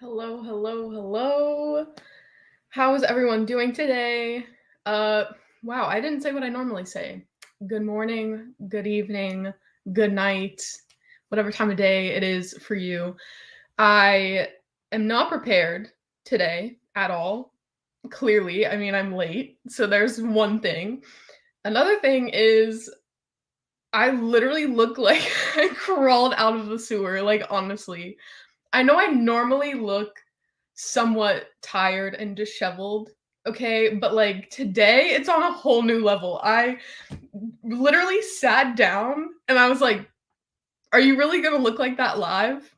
Hello, hello, hello. How is everyone doing today? Uh, wow, I didn't say what I normally say. Good morning, good evening, good night, whatever time of day it is for you. I am not prepared today at all. Clearly, I mean, I'm late, so there's one thing. Another thing is I literally look like I crawled out of the sewer, like, honestly. I know I normally look somewhat tired and disheveled, okay? But, like, today, it's on a whole new level. I literally sat down and I was like, "Are you really gonna look like that live?"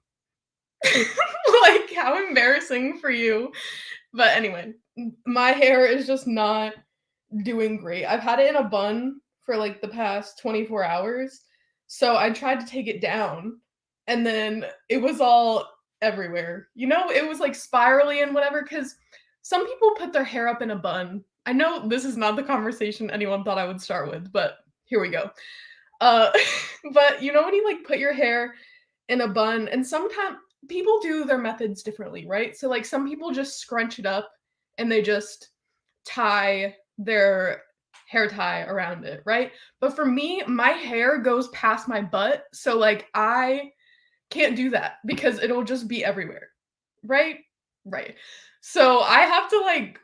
Like, how embarrassing for you. But anyway, my hair is just not doing great. I've had it in a bun for, like, the past 24 hours, so I tried to take it down, and then it was all everywhere. You know, it was, like, spirally and whatever. Because some people put their hair up in a bun. I know this is not the conversation anyone thought I would start with, but here we go. Uh, but you know when you, like, put your hair in a bun and sometimes people do their methods differently, right? So, like, some people just scrunch it up and they just tie their hair tie around it, right? But for me, my hair goes past my butt, so, like, I can't do that because it'll just be everywhere, right? Right. So I have to, like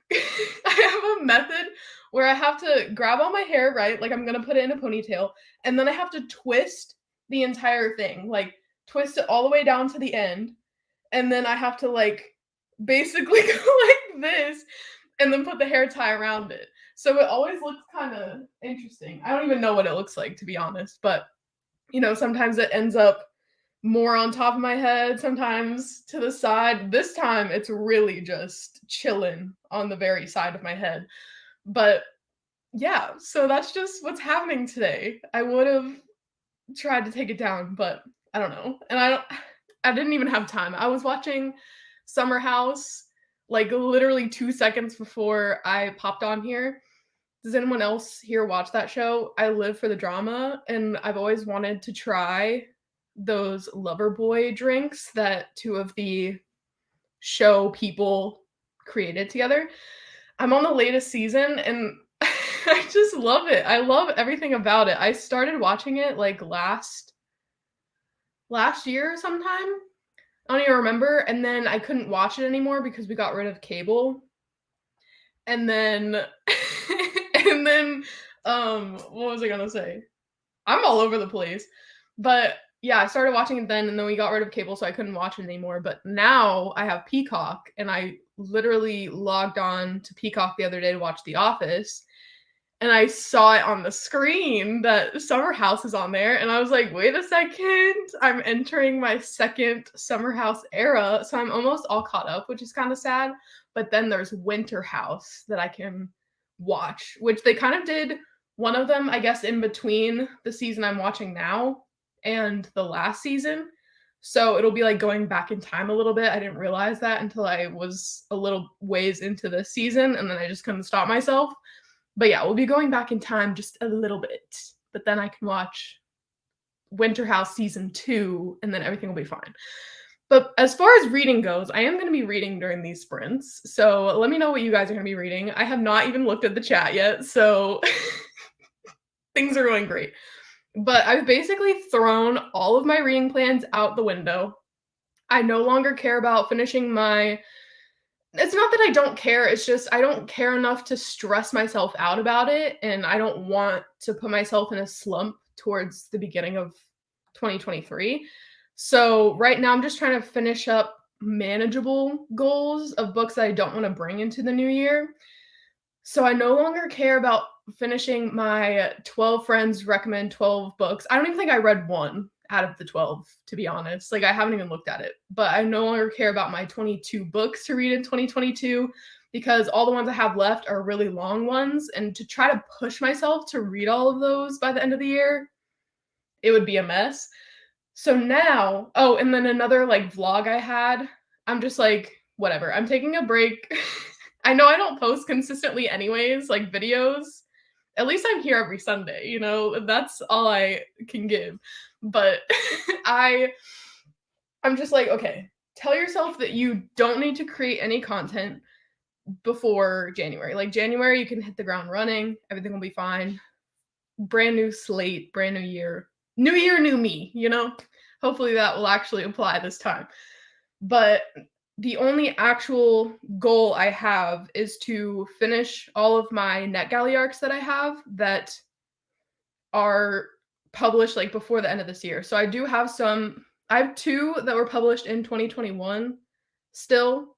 I have a method where I have to grab all my hair, right? Like, I'm gonna put it in a ponytail, and then I have to twist the entire thing, like, twist it all the way down to the end, and then I have to, like, basically go like this and then put the hair tie around it. So it always looks kinda interesting. I don't even know what it looks like, to be honest, but, sometimes it ends up more on top of my head, sometimes to the side. This time, it's really just chilling on the very side of my head. But yeah, so that's just what's happening today. I would've tried to take it down, but I don't know. And I didn't even have time. I was watching Summer House, like, literally 2 seconds before I popped on here. Does anyone else here watch that show? I live for the drama, and I've always wanted to try those Lover Boy drinks that 2 of the show people created together. I'm on the latest season, and I just love it. I love everything about it. I started watching it, like, last year sometime. I don't even remember, and then I couldn't watch it anymore because we got rid of cable. And then and then, what was I gonna say? I'm all over the place. But yeah, I started watching it then, and then we got rid of cable, so I couldn't watch it anymore. But now I have Peacock, and I literally logged on to Peacock the other day to watch The Office, and I saw it on the screen that Summer House is on there, and I was like, "Wait a second, I'm entering my second Summer House era," so I'm almost all caught up, which is kinda sad, but then there's Winter House that I can watch, which they kind of did one of them, I guess, in between the season I'm watching now and the last season, so it'll be, like, going back in time a little bit. I didn't realize that until I was a little ways into the season, and then I just couldn't stop myself. But yeah, we'll be going back in time just a little bit, but then I can watch Winter House season 2, and then everything will be fine. But as far as reading goes, I am gonna be reading during these sprints, so let me know what you guys are gonna be reading. I have not even looked at the chat yet, so things are going great. But I've basically thrown all of my reading plans out the window. I no longer care about finishing my it's not that I don't care, it's just I don't care enough to stress myself out about it, and I don't want to put myself in a slump towards the beginning of 2023. So, right now I'm just trying to finish up manageable goals of books that I don't wanna bring into the new year. So, I no longer care about finishing my 12 friends recommend 12 books. I don't even think I read 1 out of the 12, to be honest. Like, I haven't even looked at it. But I no longer care about my 22 books to read in 2022 because all the ones I have left are really long ones, and to try to push myself to read all of those by the end of the year, it would be a mess. So now oh, and then another, like, vlog I had, I'm just like, "Whatever, I'm taking a break." I know I don't post consistently anyways, like, videos. At least I'm here every Sunday, that's all I can give. But I I'm just like, "Okay, tell yourself that you don't need to create any content before January. Like January, you can hit the ground running. Everything will be fine. Brand new slate, brand new year. New year, new me, you know? Hopefully that will actually apply this time. But the only actual goal I have is to finish all of my NetGalley arcs that I have that are published like before the end of this year. So I do have some, I have 2 that were published in 2021 still.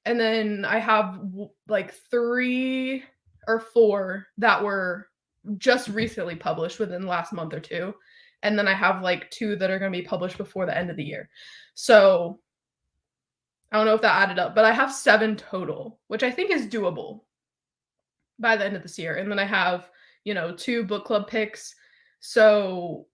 And then I have like 3 or 4 that were just recently published within the last month or 2. And then I have like 2 that are going to be published before the end of the year. So I don't know if that added up, but I have 7 total, which I think is doable by the end of this year. And then I have, 2 book club picks. So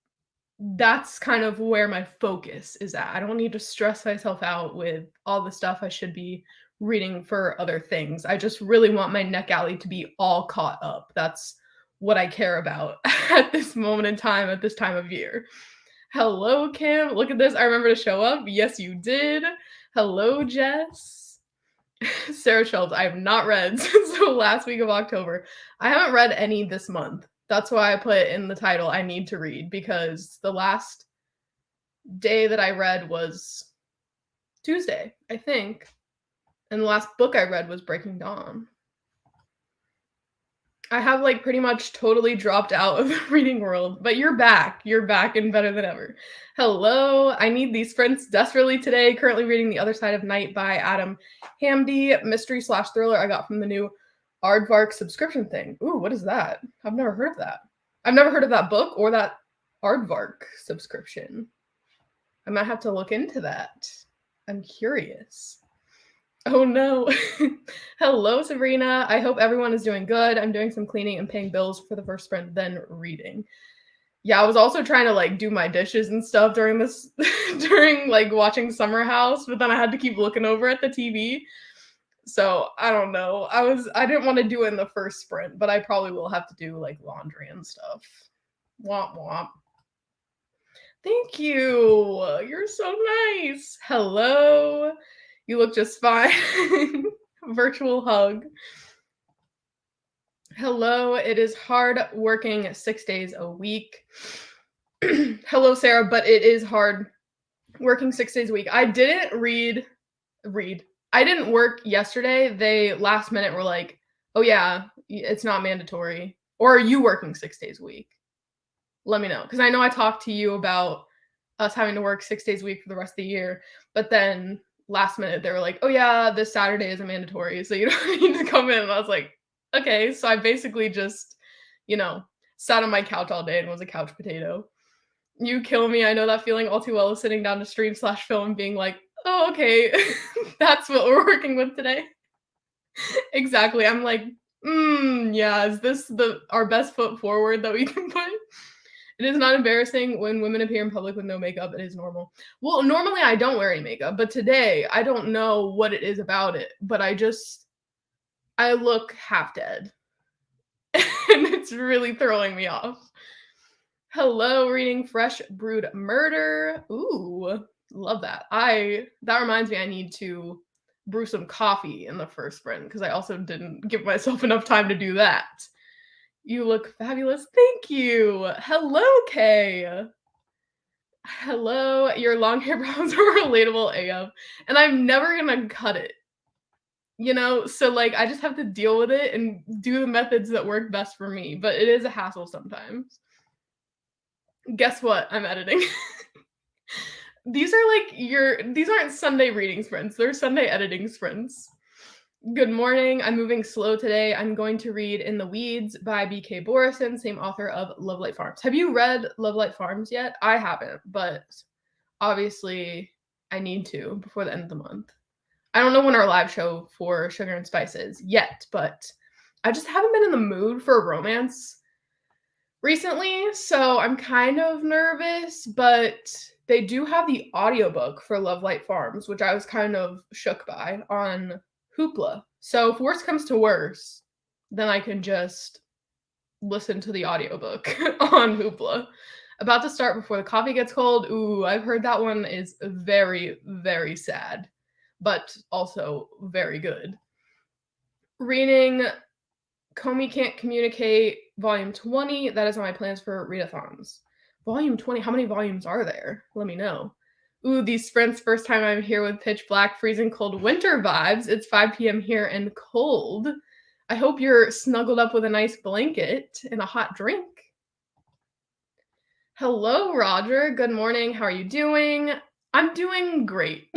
that's kind of where my focus is at. I don't need to stress myself out with all the stuff I should be reading for other things. I just really want my NetGalley to be all caught up. That's what I care about at this moment in time, at this time of year. Hello, Kim. Look at this. I remember to show up. Yes, you did. Hello, Jess. Sarah Schultz, I have not read since the last week of October. I haven't read any this month. That's why I put in the title, I need to read, because the last day that I read was Tuesday, I think. And the last book I read was Breaking Dawn. I have like pretty much totally dropped out of the reading world, but you're back. You're back and better than ever. Hello, I need these friends desperately today. Currently reading The Other Side of Night by Adam Hamdy, mystery/thriller I got from the new Aardvark subscription thing. Ooh, what is that? I've never heard of that. I've never heard of that book or that Aardvark subscription. I might have to look into that. I'm curious. Oh no. Hello, Sabrina. I hope everyone is doing good. I'm doing some cleaning and paying bills for the first sprint, then reading. Yeah, I was also trying to like do my dishes and stuff during this during like watching Summer House, but then I had to keep looking over at the TV. So I don't know. I didn't want to do it in the first sprint, but I probably will have to do like laundry and stuff. Womp womp. Thank you. You're so nice. Hello. You look just fine. Virtual hug. Hello. It is hard working 6 days a week. Hello, Sarah, but it is hard working 6 days a week. I didn't read. I didn't work yesterday. They last minute were like, oh yeah, it's not mandatory. Or are you working 6 days a week? Let me know. Because I know I talked to you about us having to work 6 days a week for the rest of the year. But then last minute they were like, oh yeah, this Saturday isn't mandatory, so you don't need to come in. And I was like, okay. So I basically just, sat on my couch all day and was a couch potato. You kill me. I know that feeling all too well, of sitting down to stream/film and being like, oh, okay, that's what we're working with today. Exactly. I'm like, yeah, is this our best foot forward that we can put? It is not embarrassing when women appear in public with no makeup. It is normal. Well, normally I don't wear any makeup, but today I don't know what it is about it, but I look half dead. And it's really throwing me off. Hello, reading Fresh Brewed Murder. Ooh, love that. That reminds me I need to brew some coffee in the first sprint because I also didn't give myself enough time to do that. You look fabulous. Thank you. Hello, Kay. Hello. Your long hair brows are relatable AF. And I'm never gonna cut it. So like I just have to deal with it and do the methods that work best for me. But it is a hassle sometimes. Guess what? I'm editing. These aren't Sunday reading sprints. They're Sunday editing sprints. Good morning. I'm moving slow today. I'm going to read In the Weeds by B.K. Borison, same author of Lovelight Farms. Have you read Lovelight Farms yet? I haven't, but obviously I need to before the end of the month. I don't know when our live show for Sugar and Spice is yet, but I just haven't been in the mood for a romance recently, so I'm kind of nervous, but they do have the audiobook for Lovelight Farms, which I was kind of shook by on Hoopla. So if worse comes to worse, then I can just listen to the audiobook on Hoopla. About to start before the coffee gets cold. Ooh, I've heard that one is very, very sad, but also very good. Reading Comey Can't Communicate, Volume 20. That is on my plans for readathons. Volume 20, how many volumes are there? Let me know. Ooh, these sprints, first time I'm here with pitch black, freezing cold winter vibes. It's 5 p.m. here and cold. I hope you're snuggled up with a nice blanket and a hot drink. Hello, Roger. Good morning. How are you doing? I'm doing great.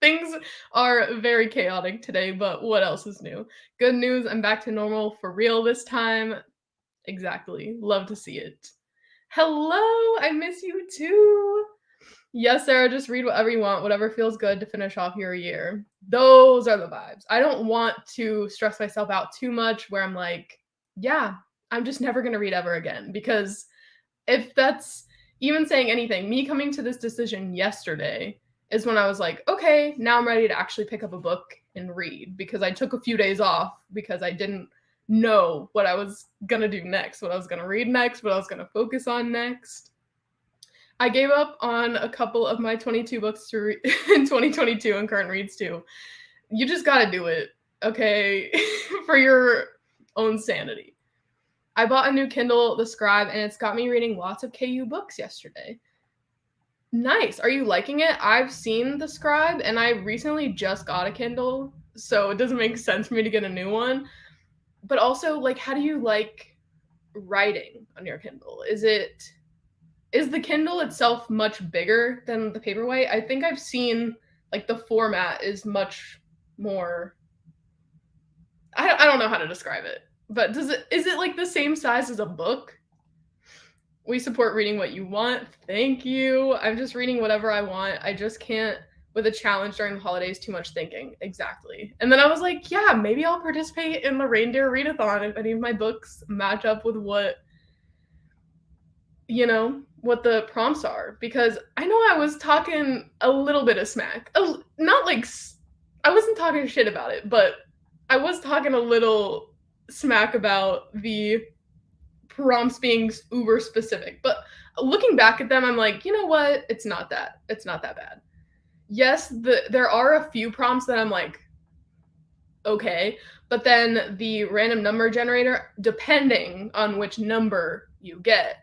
Things are very chaotic today, but what else is new? Good news, I'm back to normal for real this time. Exactly. Love to see it. Hello, I miss you too. Yes, Sarah, just read whatever you want, whatever feels good to finish off your year. Those are the vibes. I don't want to stress myself out too much where I'm like, yeah, I'm just never going to read ever again. Because if that's even saying anything, me coming to this decision yesterday is when I was like, okay, now I'm ready to actually pick up a book and read, because I took a few days off because I didn't know what I was going to do next, what I was going to read next, what I was going to focus on next. I gave up on a couple of my 22 books to read in 2022 and current reads too. You just got to do it, okay, for your own sanity. I bought a new Kindle, The Scribe, and it's got me reading lots of KU books yesterday. Nice. Are you liking it? I've seen The Scribe, and I recently just got a Kindle, so it doesn't make sense for me to get a new one. But also, like, how do you like writing on your Kindle? Is the Kindle itself much bigger than the Paperwhite? I think I've seen, like, the format is much more, I don't know how to describe it, but is it like the same size as a book? We support reading what you want. Thank you. I'm just reading whatever I want. I just can't, with a challenge during the holidays, too much thinking. Exactly. And then I was like, yeah, maybe I'll participate in the reindeer readathon if any of my books match up with what the prompts are, because I know I was talking a little bit of smack. Not like, I wasn't talking shit about it, but I was talking a little smack about the prompts being uber specific. But looking back at them, I'm like, you know what? It's not that bad. Yes, there are a few prompts that I'm like, okay, but then the random number generator, depending on which number you get,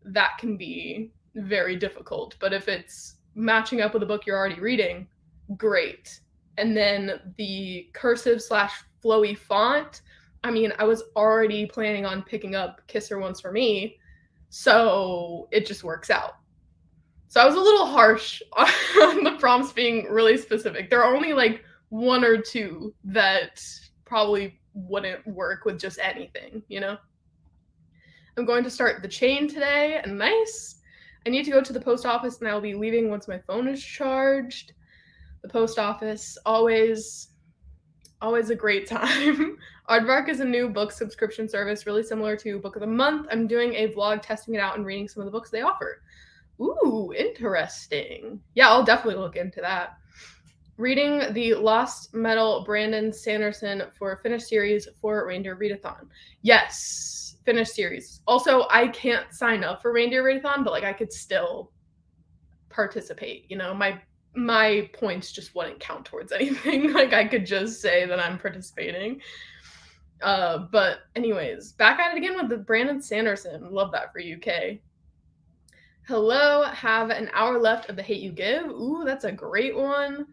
that can be very difficult. But if it's matching up with a book you're already reading, great. And then the cursive / flowy font, I mean, I was already planning on picking up Kiss Her Once for Me, so it just works out. So I was a little harsh on the prompts being really specific. There are only like one or two that probably wouldn't work with just anything, I'm going to start The Chain today. Nice. I need to go to the post office, and I'll be leaving once my phone is charged. The post office, always a great time. Aardvark is a new book subscription service, really similar to Book of the Month. I'm doing a vlog testing it out and reading some of the books they offer. Ooh, interesting. Yeah, I'll definitely look into that. Reading the Lost Metal Brandon Sanderson for a finished series for Reindeer Readathon. Yes, finished series. Also, I can't sign up for Reindeer Readathon, but like I could still participate. My points just wouldn't count towards anything. Like I could just say that I'm participating. But anyways, back at it again with the Brandon Sanderson. Love that for UK. Hello, have an hour left of The Hate U Give. Ooh, that's a great one.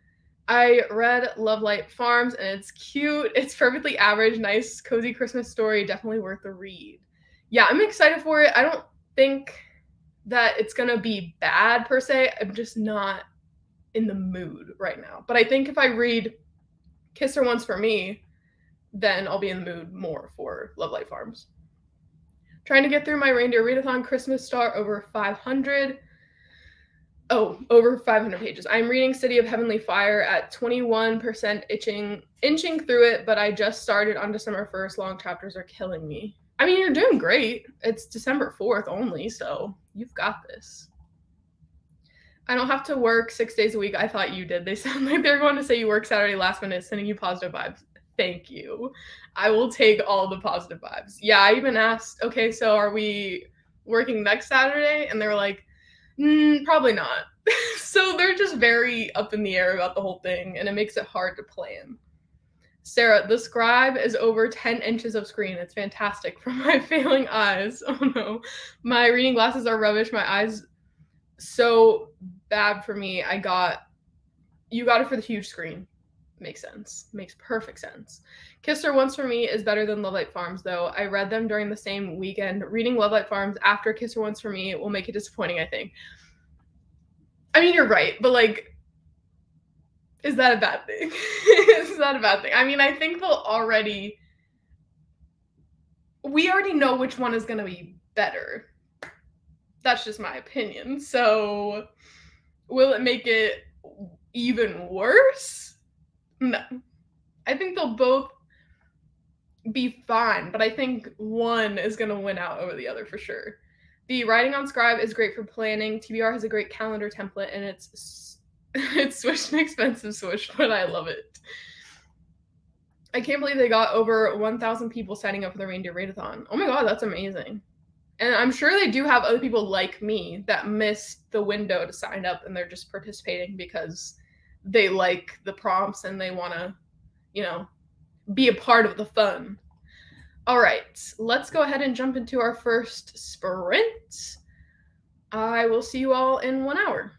I read Lovelight Farms, and it's cute. It's perfectly average, nice, cozy Christmas story. Definitely worth a read. Yeah, I'm excited for it. I don't think that it's going to be bad per se. I'm just not in the mood right now. But I think if I read Kiss Her Once for Me, then I'll be in the mood more for Lovelight Farms. Trying to get through my Reindeer Readathon Christmas Star over 500 pages. I'm reading City of Heavenly Fire at 21%, inching through it, but I just started on December 1st. Long chapters are killing me. I mean, you're doing great. It's December 4th only, so you've got this. I don't have to work 6 days a week. I thought you did. They sound like they're going to say you work Saturday last minute, sending you positive vibes. Thank you. I will take all the positive vibes. Yeah, I even asked, okay, so are we working next Saturday, and they were like, probably not. So they're just very up in the air about the whole thing, and it makes it hard to plan. Sarah, the Scribe is over 10 inches of screen. It's fantastic for my failing eyes. Oh no. My reading glasses are rubbish. My eyes so bad for me. You got it for the huge screen. Makes sense. Makes perfect sense. Kiss Her Once for Me is better than Love Light Farms, though. I read them during the same weekend. Reading Love Light Farms after Kiss Her Once for Me will make it disappointing, I think. I mean, you're right, but like, is that a bad thing? Is that a bad thing? I mean, I think we already know which one is going to be better. That's just my opinion. So, will it make it even worse? No. I think they'll both be fine, but I think one is going to win out over the other for sure. The writing on Scribe is great for planning. TBR has a great calendar template, and it's swished and expensive swished, but I love it. I can't believe they got over 1,000 people signing up for the Reindeer Readathon. Oh my god, that's amazing. And I'm sure they do have other people like me that missed the window to sign up, and they're just participating because they like the prompts and they want to, be a part of the fun. All right, let's go ahead and jump into our first sprint. I will see you all in 1 hour.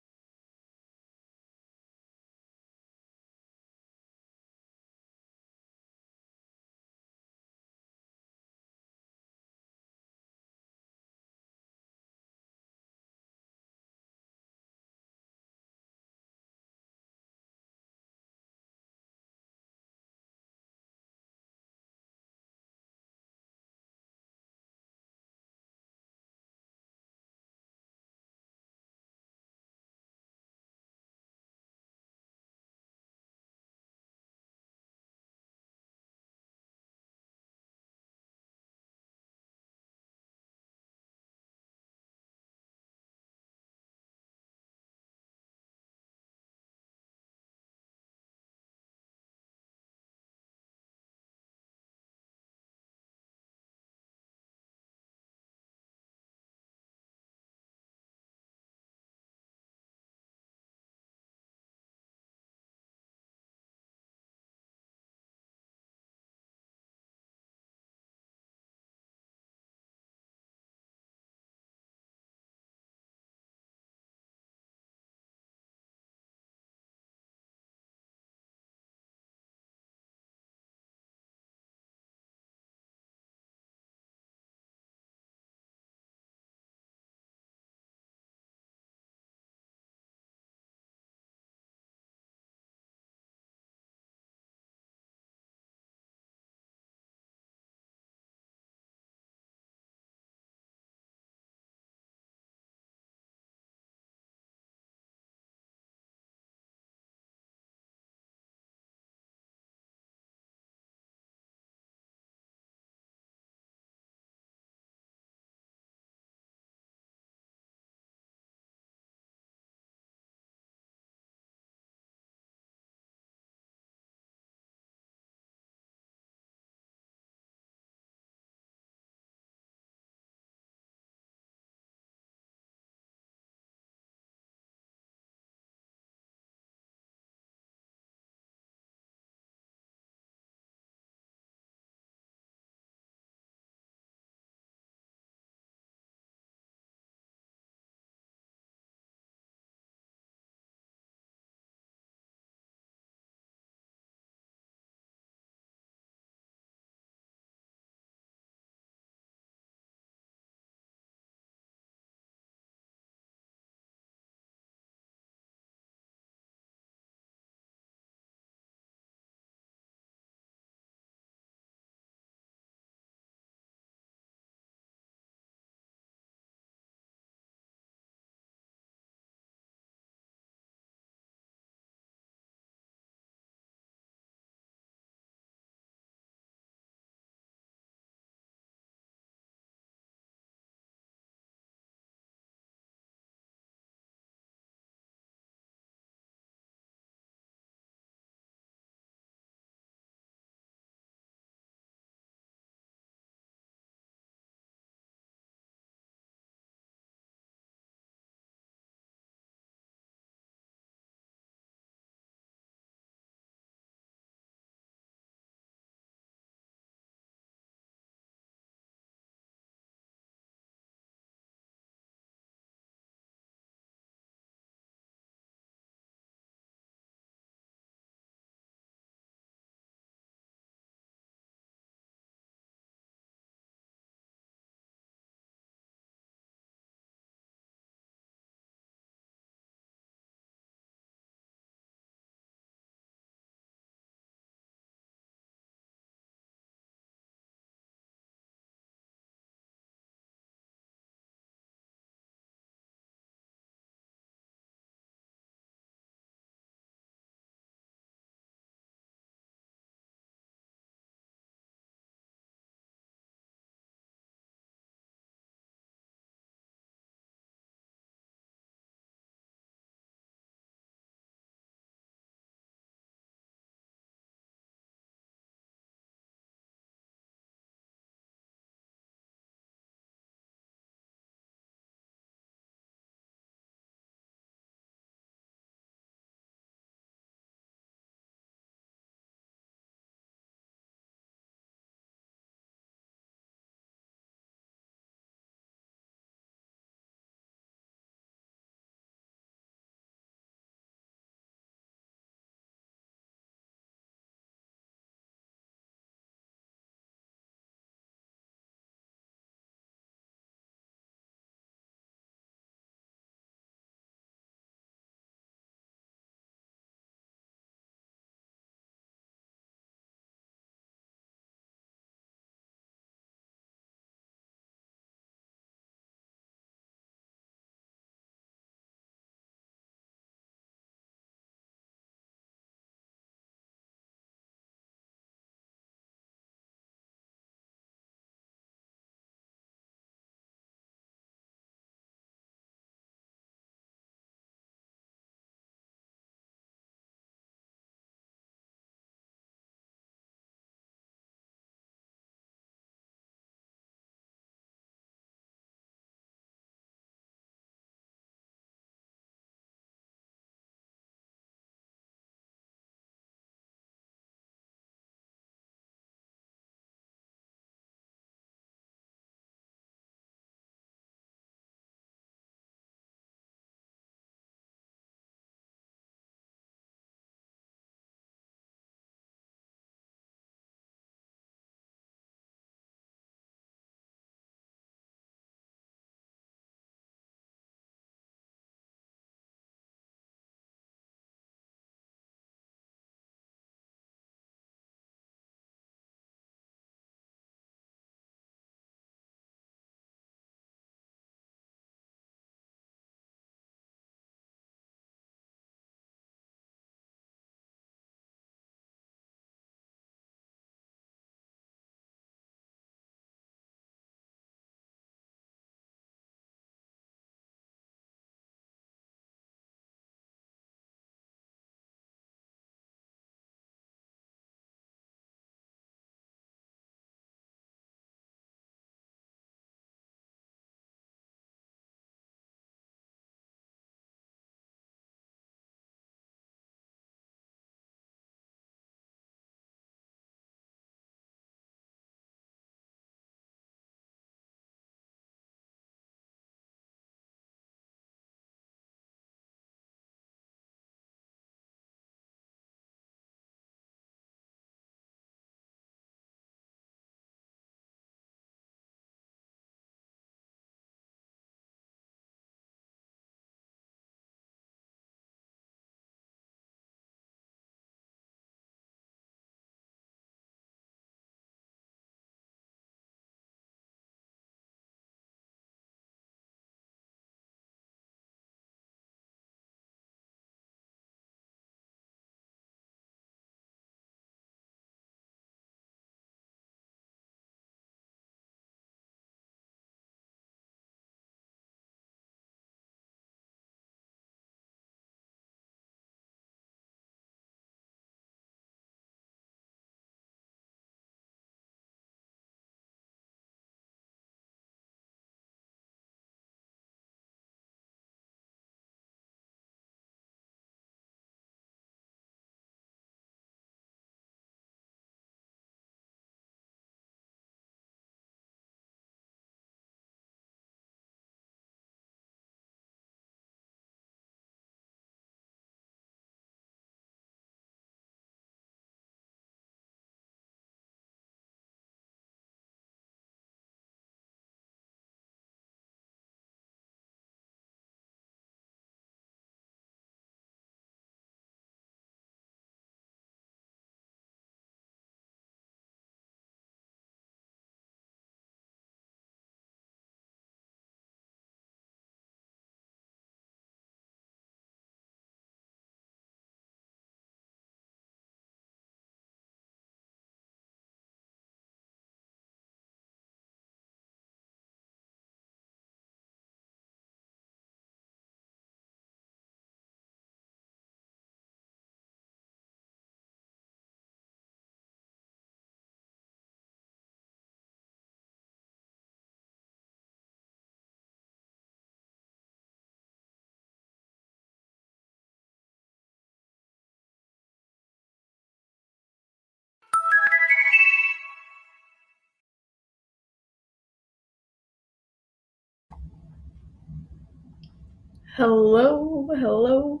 Hello, hello.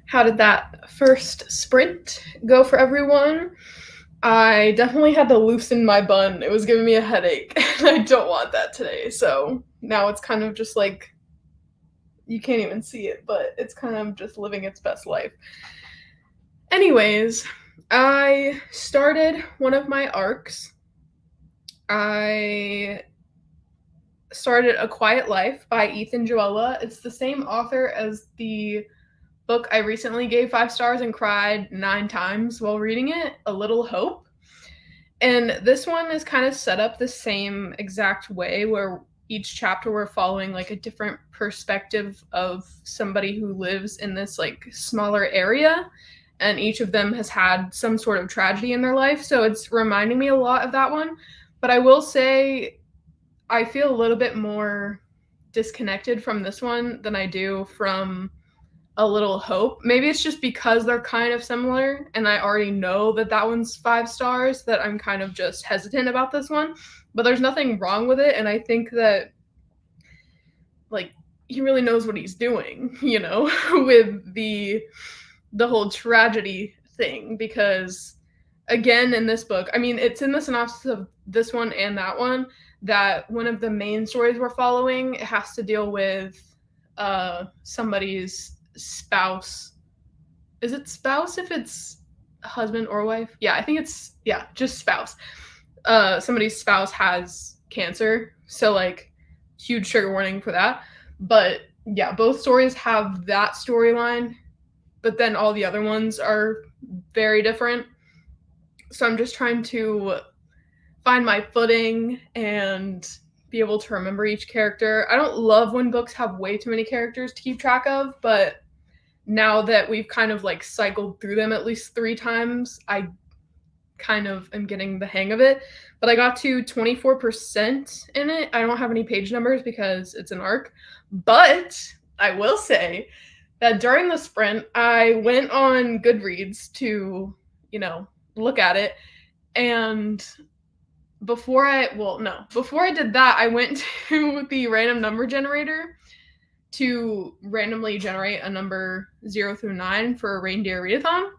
How did that first sprint go for everyone? I definitely had to loosen my bun. It was giving me a headache, and I don't want that today. So now it's kind of just like you can't even see it, but it's kind of just living its best life. Anyways, I started one of my arcs. I started A Quiet Life by Ethan Joella. It's the same author as the book I recently gave 5 stars and cried 9 times while reading it, A Little Hope. And this one is kind of set up the same exact way where each chapter we're following like a different perspective of somebody who lives in this like smaller area, and each of them has had some sort of tragedy in their life. So it's reminding me a lot of that one. But I will say I feel a little bit more disconnected from this one than I do from A Little Hope. Maybe it's just because they're kind of similar and I already know that that one's 5 stars that I'm kind of just hesitant about this one. But there's nothing wrong with it, and I think that like he really knows what he's doing, with the whole tragedy thing, because again in this book, I mean it's in the synopsis of this one and that one, that one of the main stories we're following has to deal with somebody's spouse. Is it spouse if it's husband or wife? Yeah, I think it's, yeah, just spouse. Somebody's spouse has cancer, so like huge trigger warning for that. But yeah, both stories have that storyline, but then all the other ones are very different. So I'm just trying to find my footing and be able to remember each character. I don't love when books have way too many characters to keep track of, but now that we've kind of like cycled through them at least 3 times, I kind of am getting the hang of it. But I got to 24% in it. I don't have any page numbers because it's an arc, but I will say that during the sprint, I went on Goodreads to, look at it. And before I did that, I went to the random number generator to randomly generate a number 0 through 9 for a reindeer readathon.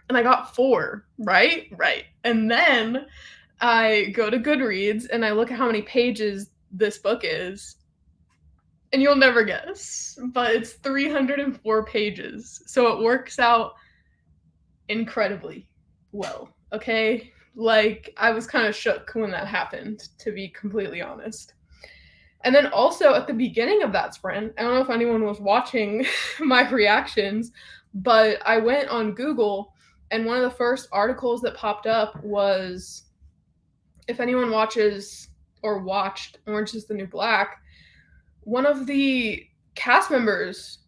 And I got 4, right? Right. And then I go to Goodreads and I look at how many pages this book is. And you'll never guess, but it's 304 pages. So it works out incredibly well, okay? Like, I was kind of shook when that happened, to be completely honest. And then also at the beginning of that sprint, I don't know if anyone was watching my reactions, but I went on Google and one of the first articles that popped up was, if anyone watches or watched Orange is the New Black, one of the cast members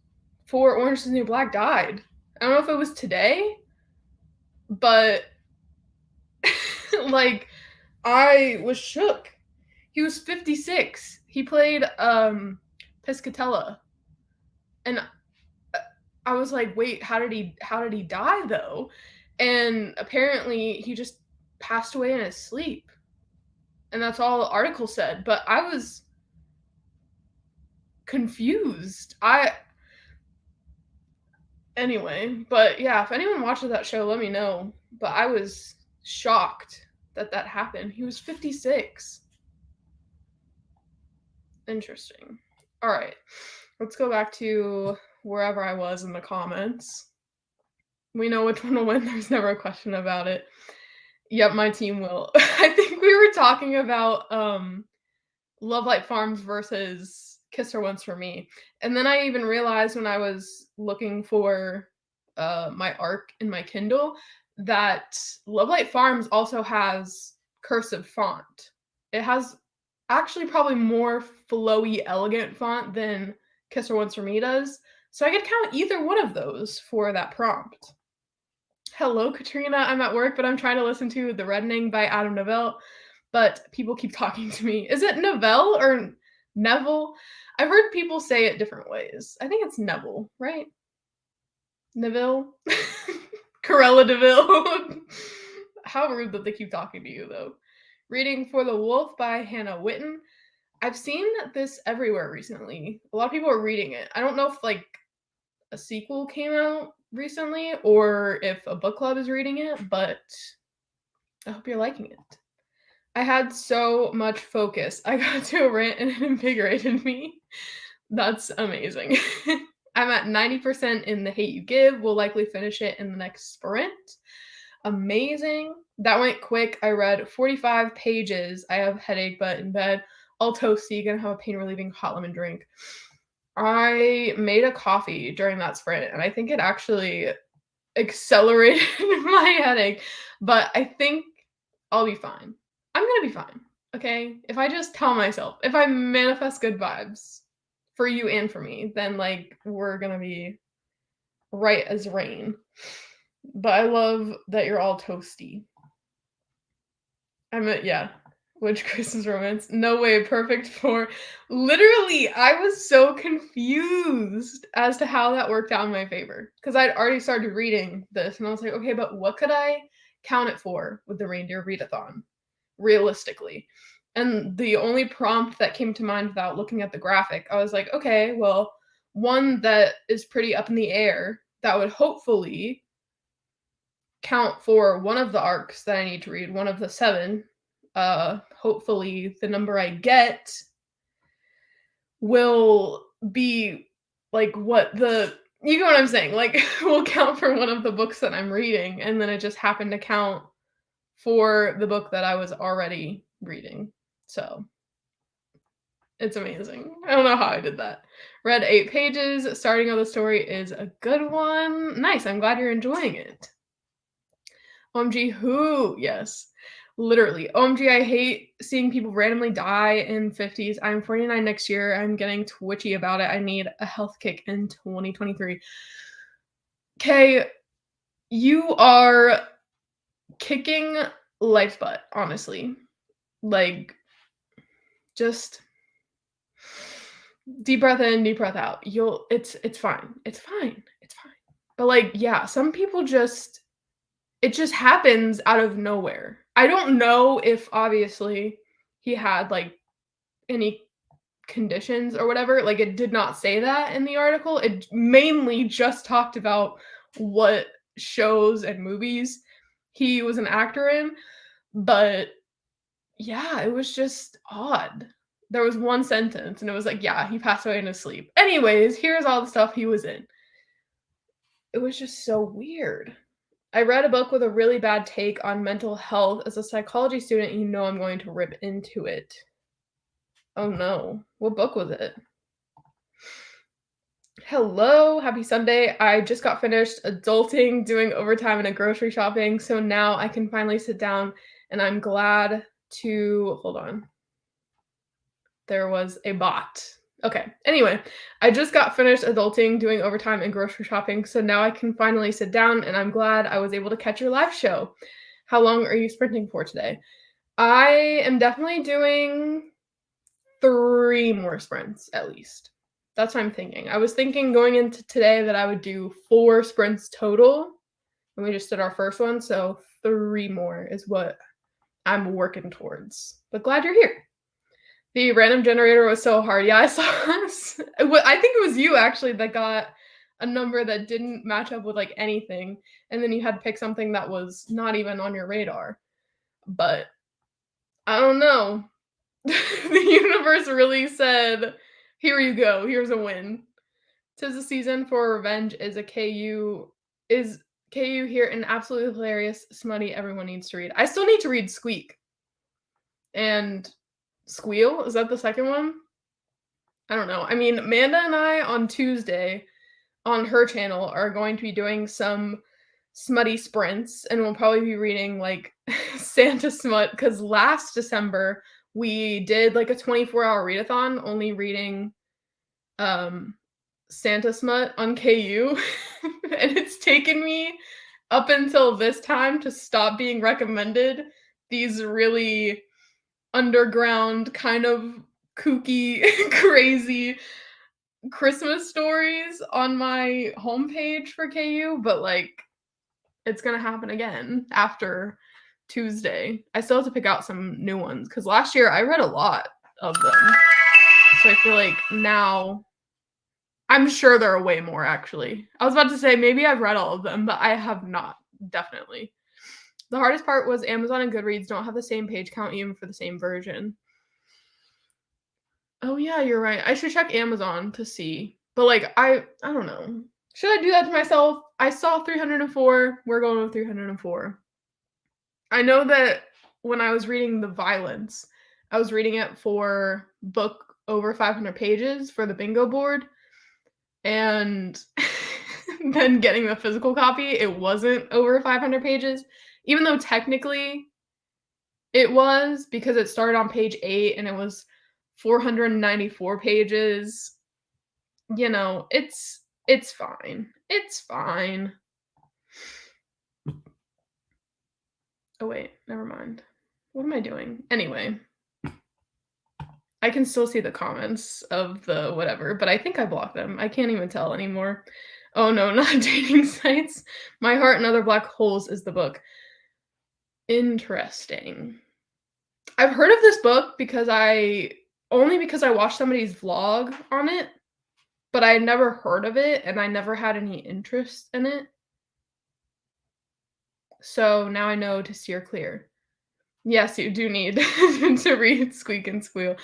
for Orange is the New Black died. I don't know if it was today, but like I was shook. He was 56. He played Piscatella. And I was like, "Wait, how did he die though?" And apparently he just passed away in his sleep. And that's all the article said, but I was confused. Anyway, but yeah, if anyone watches that show, let me know. But I was shocked that that happened. He was 56. Interesting. All right. Let's go back to wherever I was in the comments. We know which one will win. There's never a question about it. Yep, my team will. I think we were talking about Love Light Farms versus Kiss Her Once for Me. And then I even realized when I was looking for my arc in my Kindle that Love Light Farms also has cursive font. It has actually probably more flowy, elegant font than Kiss Her Once for Me does. So I could count either one of those for that prompt. Hello, Katrina. I'm at work, but I'm trying to listen to The Reddening by Adam Novell, but people keep talking to me. Is it Novell or Neville? I've heard people say it different ways. I think it's Neville, right? Neville? Corella DeVille. How rude that they keep talking to you, though. Reading For the Wolf by Hannah Witten. I've seen this everywhere recently. A lot of people are reading it. I don't know if like a sequel came out recently or if a book club is reading it, but I hope you're liking it. I had so much focus. I got to a rant and it invigorated me. That's amazing. I'm at 90% in The Hate U Give. We'll likely finish it in the next sprint. Amazing. That went quick. I read 45 pages. I have a headache, but in bed, all toasty, gonna have a pain relieving hot lemon drink. I made a coffee during that sprint, and I think it actually accelerated my headache, but I think I'll be fine. I'm gonna be fine, okay? If I just tell myself, if I manifest good vibes for you and for me, then like we're gonna be right as rain. But I love that you're all toasty. Yeah. Which Christmas romance? No way, perfect for. Literally, I was so confused as to how that worked out in my favor. Because I'd already started reading this, and I was like, okay, but what could I count it for with the reindeer readathon? Realistically. And the only prompt that came to mind without looking at the graphic, I was like, okay, well, one that is pretty up in the air that would hopefully count for one of the arcs that I need to read, one of the 7. Hopefully the number I get will be like what the you know what I'm saying? Like will count for one of the books that I'm reading, and then it just happened to count for the book that I was already reading. So it's amazing. I don't know how I did that. Read 8 pages. Starting of the story is a good one. Nice. I'm glad you're enjoying it. OMG, who? Yes. Literally. OMG, I hate seeing people randomly die in 50s. I'm 49 next year. I'm getting twitchy about it. I need a health kick in 2023. Okay, you are kicking life's butt, honestly. Like, just deep breath in, deep breath out. It's fine. It's fine. It's fine. But like, yeah, some people just it just happens out of nowhere. I don't know if obviously he had like any conditions or whatever. Like it did not say that in the article. It mainly just talked about what shows and movies he was an actor in. But yeah, it was just odd. There was one sentence and it was like, yeah, he passed away in his sleep. Anyways, here's all the stuff he was in. It was just so weird. I read a book with a really bad take on mental health. As a psychology student, you know I'm going to rip into it. Oh no. What book was it? Hello, happy Sunday. I just got finished adulting, doing overtime and a grocery shopping, so now I can finally sit down and I'm glad to hold on. There was a bot. Okay. Anyway, I just got finished adulting, doing overtime and grocery shopping, so now I can finally sit down and I'm glad I was able to catch your live show. How long are you sprinting for today? I am definitely doing 3 more sprints at least. That's what I'm thinking. I was thinking going into today that I would do 4 sprints total, and we just did our first one, so 3 more is what I'm working towards. But glad you're here. The random generator was so hard. Yeah, I saw this. I think it was you actually that got a number that didn't match up with like anything, and then you had to pick something that was not even on your radar. But I don't know. The universe really said, "Here you go. Here's a win." 'Tis the season for revenge. Is KU here an absolutely hilarious, smutty, everyone needs to read. I still need to read Squeak. And Squeal? Is that the second one? I don't know. I mean, Amanda and I on Tuesday on her channel are going to be doing some smutty sprints, and we'll probably be reading like Santa Smut because last December we did like a 24-hour readathon only reading Santa Smut on KU. And it's taken me up until this time to stop being recommended these really underground, kind of kooky, crazy Christmas stories on my homepage for KU, but like it's gonna happen again after Tuesday. I still have to pick out some new ones because last year I read a lot of them. So I feel like now I'm sure there are way more, actually. I was about to say maybe I've read all of them, but I have not, definitely. The hardest part was Amazon and Goodreads don't have the same page count even for the same version. Oh yeah, you're right. I should check Amazon to see. But like I don't know. Should I do that to myself? I saw 304. We're going with 304. I know that when I was reading The Violence, I was reading it for book over 500 pages for the bingo board, and then getting the physical copy, it wasn't over 500 pages, even though technically it was, because it started on page 8 and it was 494 pages. You know, it's fine. It's fine. Oh wait, never mind. What am I doing? Anyway, I can still see the comments of the whatever, but I think I blocked them. I can't even tell anymore. Oh no, not dating sites. My Heart and Other Black Holes is the book. Interesting. I've heard of this book because I watched somebody's vlog on it, but I had never heard of it and I never had any interest in it. So now I know to steer clear. Yes, you do need to read Squeak and Squeal.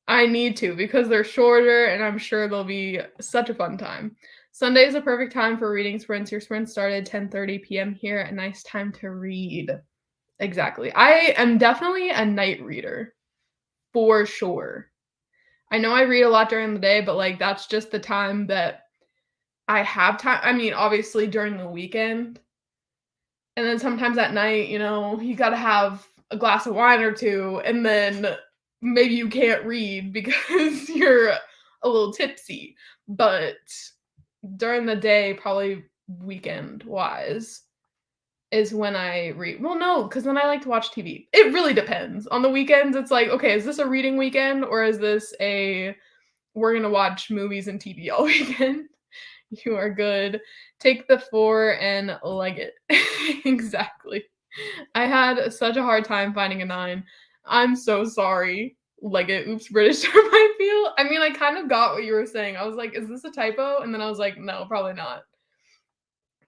I need to because they're shorter and I'm sure they'll be such a fun time. Sunday is a perfect time for reading sprints. Your sprint started 10:30 p.m. here. A nice time to read. Exactly. I am definitely a night reader for sure. I know I read a lot during the day, but like that's just the time that I have time. I mean, obviously during the weekend. And then sometimes at night, you know, you got to have a glass of wine or two, and then maybe you can't read because you're a little tipsy. But during the day, probably weekend wise, is when I read. Well, no, because then I like to watch TV. It really depends. On the weekends, it's like, okay, is this a reading weekend or is this a we're gonna watch movies and TV all weekend? You are good. Take the 4 and leg it. Exactly. I had such a hard time finding a 9. I'm so sorry. Leg it. Oops, British term I feel. I mean, I kind of got what you were saying. I was like, is this a typo? And then I was like, no, probably not.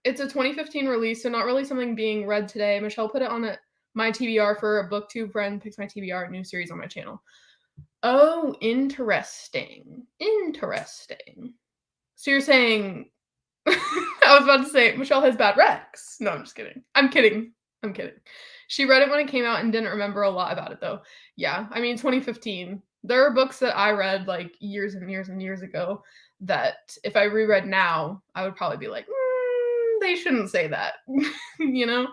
It's a 2015 release, so not really something being read today. Michelle put it on my TBR for a booktube friend picks my TBR new series on my channel. Oh, interesting. Interesting. So you're saying I was about to say Michelle has bad recs. No, I'm just kidding. I'm kidding. I'm kidding. She read it when it came out and didn't remember a lot about it though. Yeah, I mean 2015. There are books that I read like years and years and years ago that if I reread now, I would probably be like, they shouldn't say that. You know?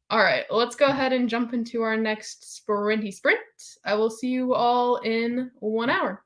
All right, let's go ahead and jump into our next sprinty sprint. I will see you all in 1 hour.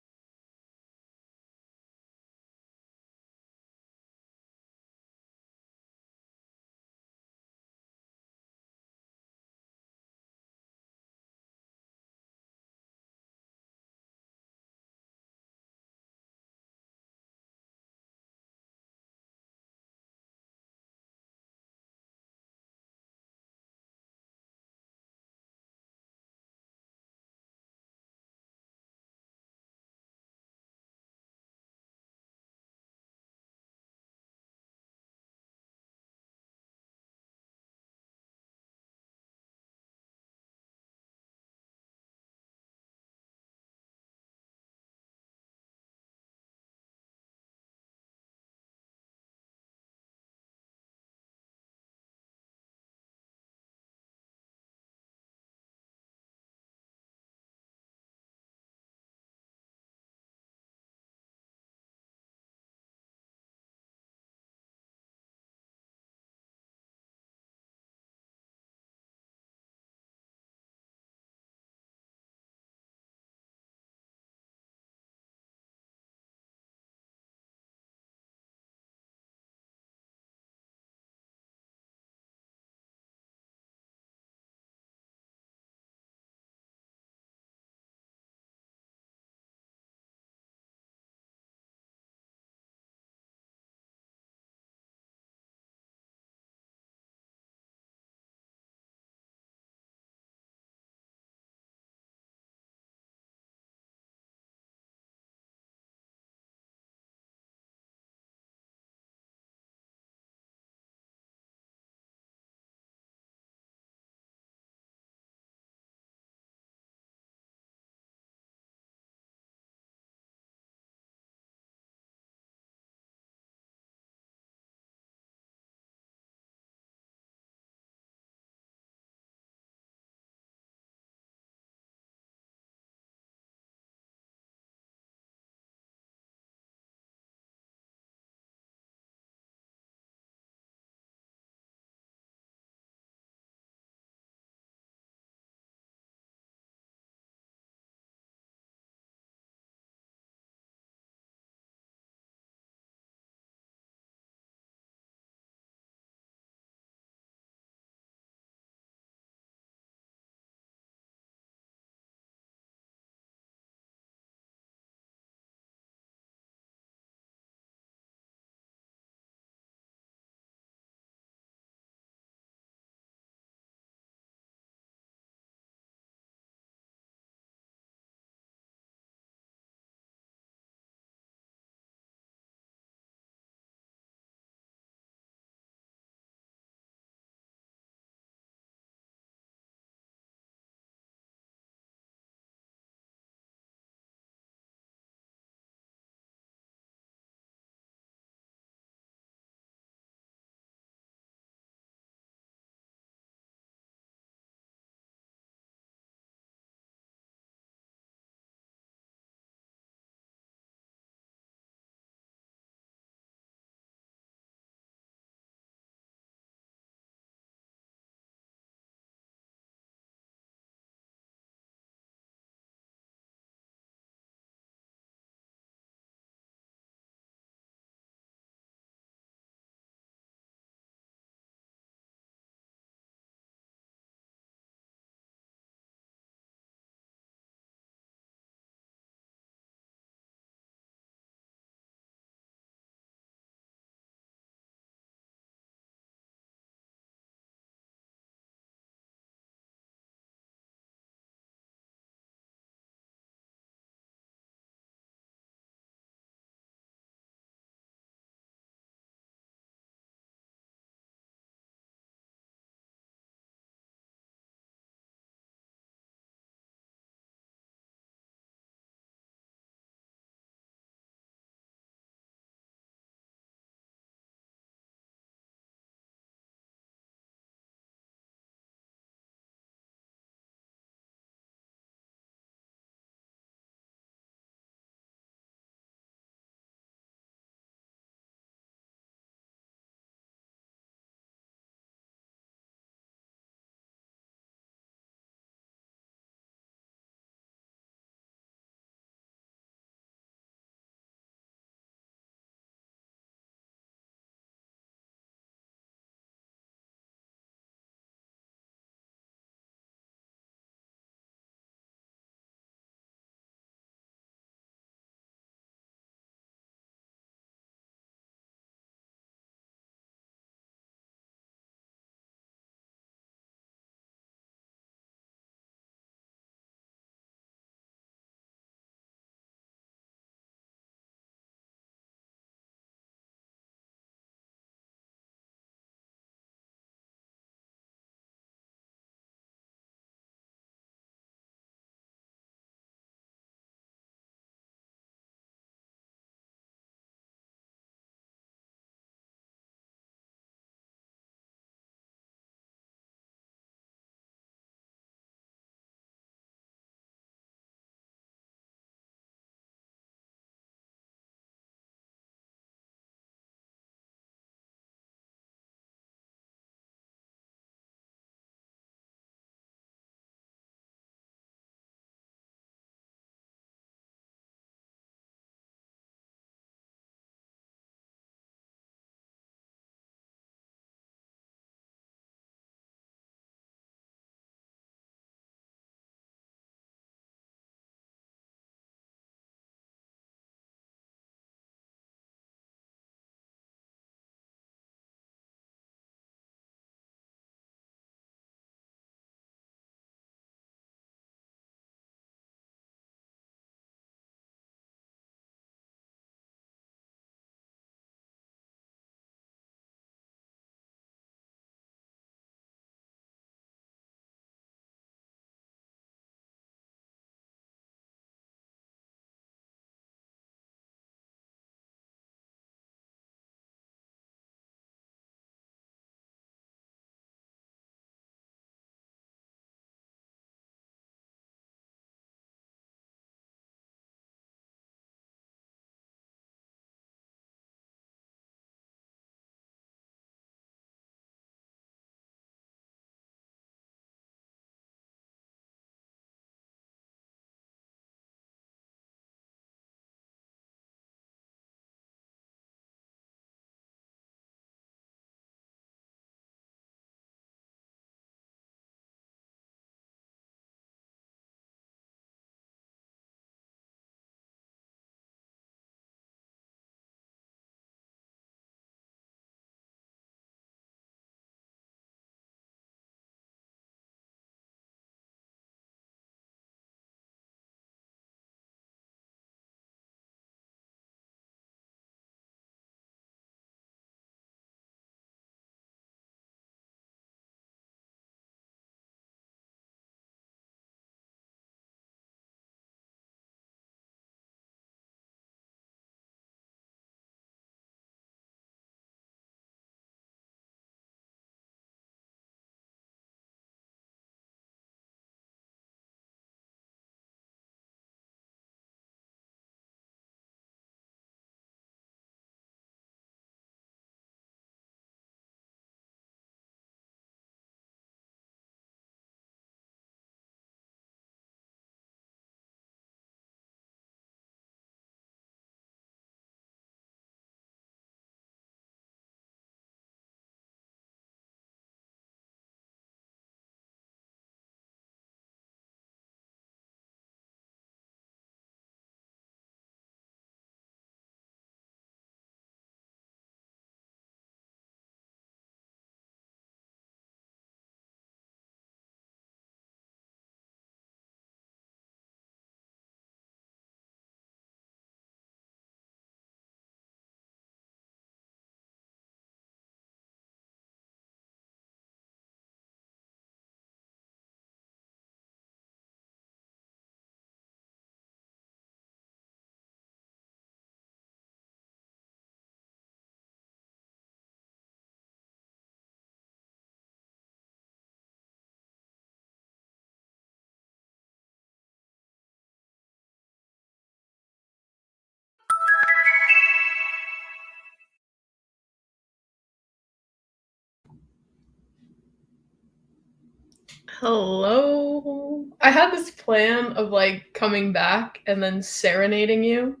Hello. I had this plan of like coming back and then serenading you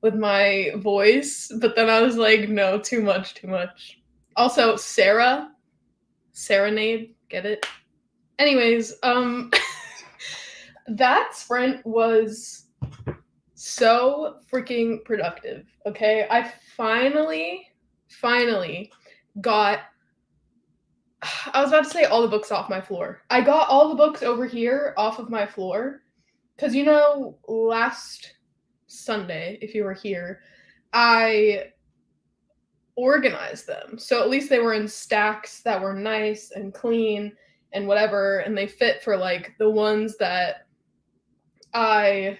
with my voice, but then I was like, no, too much, too much. Also, Sarah, serenade, get it? Anyways, that sprint was so freaking productive. Okay, I finally got I was about to say all the books off my floor. I got all the books over here off of my floor because last Sunday, if you were here, I organized them. So at least they were in stacks that were nice and clean and whatever, and they fit for like the ones that I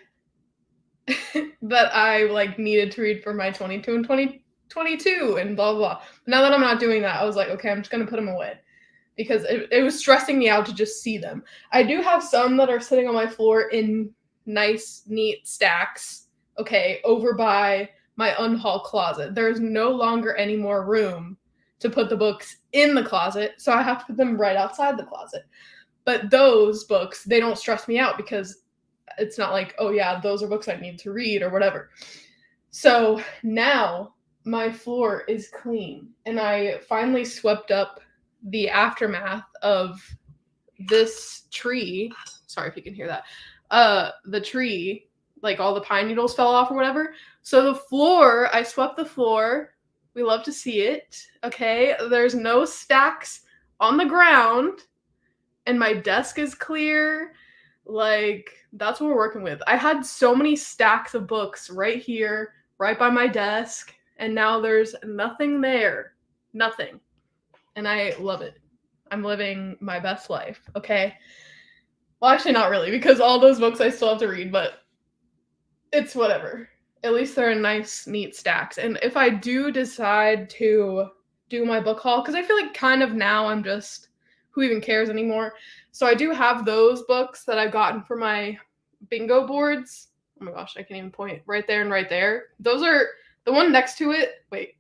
that I like needed to read for my 22 and 2022 and blah blah blah. Now that I'm not doing that, I was like, okay, I'm just gonna put them away because it was stressing me out to just see them. I do have some that are sitting on my floor in nice, neat stacks, okay, over by my unhaul closet. There's no longer any more room to put the books in the closet, so I have to put them right outside the closet. But those books, they don't stress me out because it's not like, oh yeah, those are books I need to read or whatever. So now my floor is clean and I finally swept up the aftermath of this tree. Sorry if you can hear that. The tree, like all the pine needles fell off or whatever. So the floor, I swept the floor. We love to see it. Okay. There's no stacks on the ground and my desk is clear. Like, that's what we're working with. I had so many stacks of books right here, right by my desk, and now there's nothing there. Nothing. And I love it. I'm living my best life, okay? Well, actually, not really, because all those books I still have to read, but it's whatever. At least they're in nice, neat stacks. And if I do decide to do my book haul, because I feel like kind of now I'm just, who even cares anymore? So I do have those books that I've gotten for my bingo boards. Oh my gosh, I can't even point. Right there and right there. Those are the one next to it. Wait.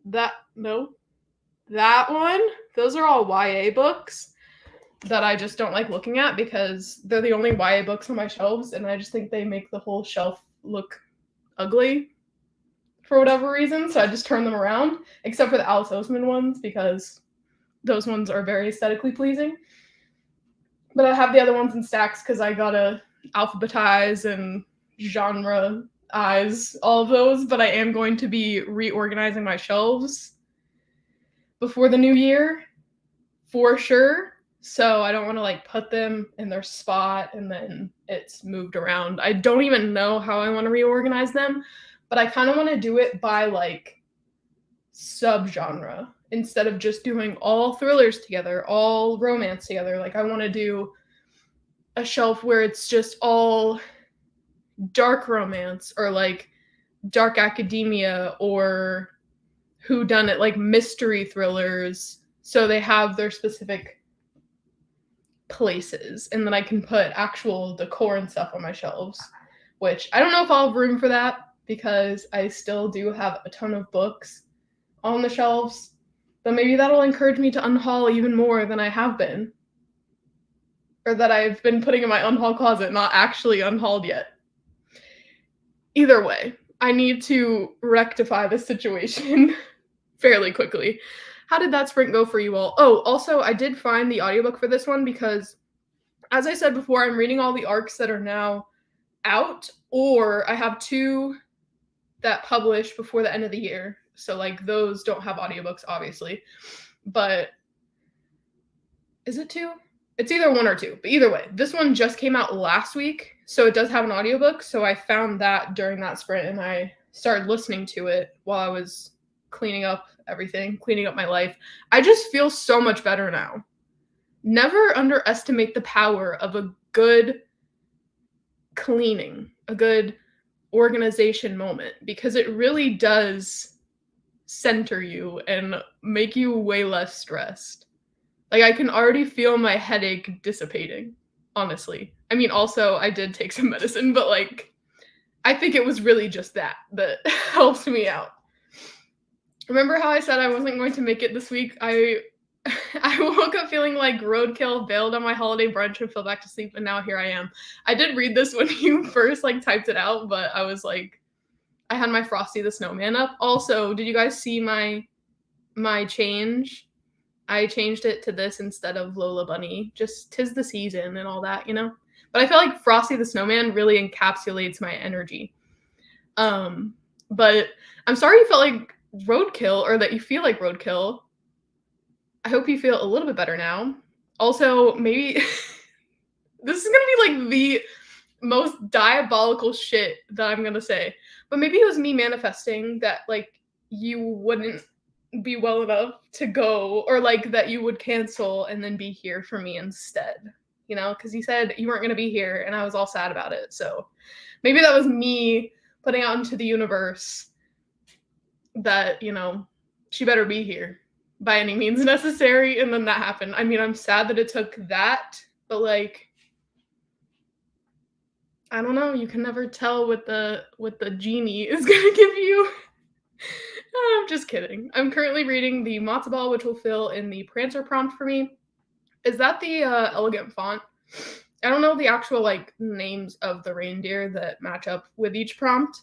That one. Those are all YA books that I just don't like looking at because they're the only YA books on my shelves and I just think they make the whole shelf look ugly for whatever reason. So I just turn them around, except for the Alice Oseman ones because those ones are very aesthetically pleasing. But I have the other ones in stacks because I gotta alphabetize and genre-ize all of those, but I am going to be reorganizing my shelves before the new year, for sure. So I don't want to like put them in their spot and then it's moved around. I don't even know how I want to reorganize them, but I kind of want to do it by like subgenre instead of just doing all thrillers together, all romance together. Like I want to do a shelf where it's just all dark romance or like dark academia or whodunit, like mystery thrillers. So they have their specific places and then I can put actual decor and stuff on my shelves, which I don't know if I'll have room for that because I still do have a ton of books on the shelves, but maybe that'll encourage me to unhaul even more than I have been. Or that I've been putting in my unhaul closet, not actually unhauled yet. Either way, I need to rectify this situation fairly quickly. How did that sprint go for you all? Oh, also, I did find the audiobook for this one because, as I said before, I'm reading all the arcs that are now out, or I have 2 that publish before the end of the year. So, like, those don't have audiobooks, obviously. But is it 2? It's either 1 or 2, but either way, this one just came out last week, so it does have an audiobook, so I found that during that sprint, and I started listening to it while I was cleaning up everything, cleaning up my life. I just feel so much better now. Never underestimate the power of a good cleaning, a good organization moment, because it really does center you and make you way less stressed. Like, I can already feel my headache dissipating, honestly. I mean, also, I did take some medicine, but, like, I think it was really just that helped me out. Remember how I said I wasn't going to make it this week? I I woke up feeling like roadkill, bailed on my holiday brunch and fell back to sleep, and now here I am. I did read this when you first like typed it out, but I was like, I had my Frosty the Snowman up. Also, did you guys see my change? I changed it to this instead of Lola Bunny. Just 'tis the season and all that, you know? But I feel like Frosty the Snowman really encapsulates my energy. But I'm sorry you felt like roadkill or that you feel like roadkill. I hope you feel a little bit better now. Also, maybe this is gonna be like the most diabolical shit that I'm gonna say. But maybe it was me manifesting that like you wouldn't be well enough to go, or like that you would cancel and then be here for me instead. You know, because you said you weren't gonna be here and I was all sad about it. So maybe that was me putting out into the universe that, you know, she better be here by any means necessary, and then that happened. I mean, I'm sad that it took that, but like I don't know, you can never tell what the genie is gonna give you. I'm just kidding. I'm currently reading the Matzo Ball, which will fill in the Prancer prompt for me. Is that the elegant font? I don't know the actual like names of the reindeer that match up with each prompt,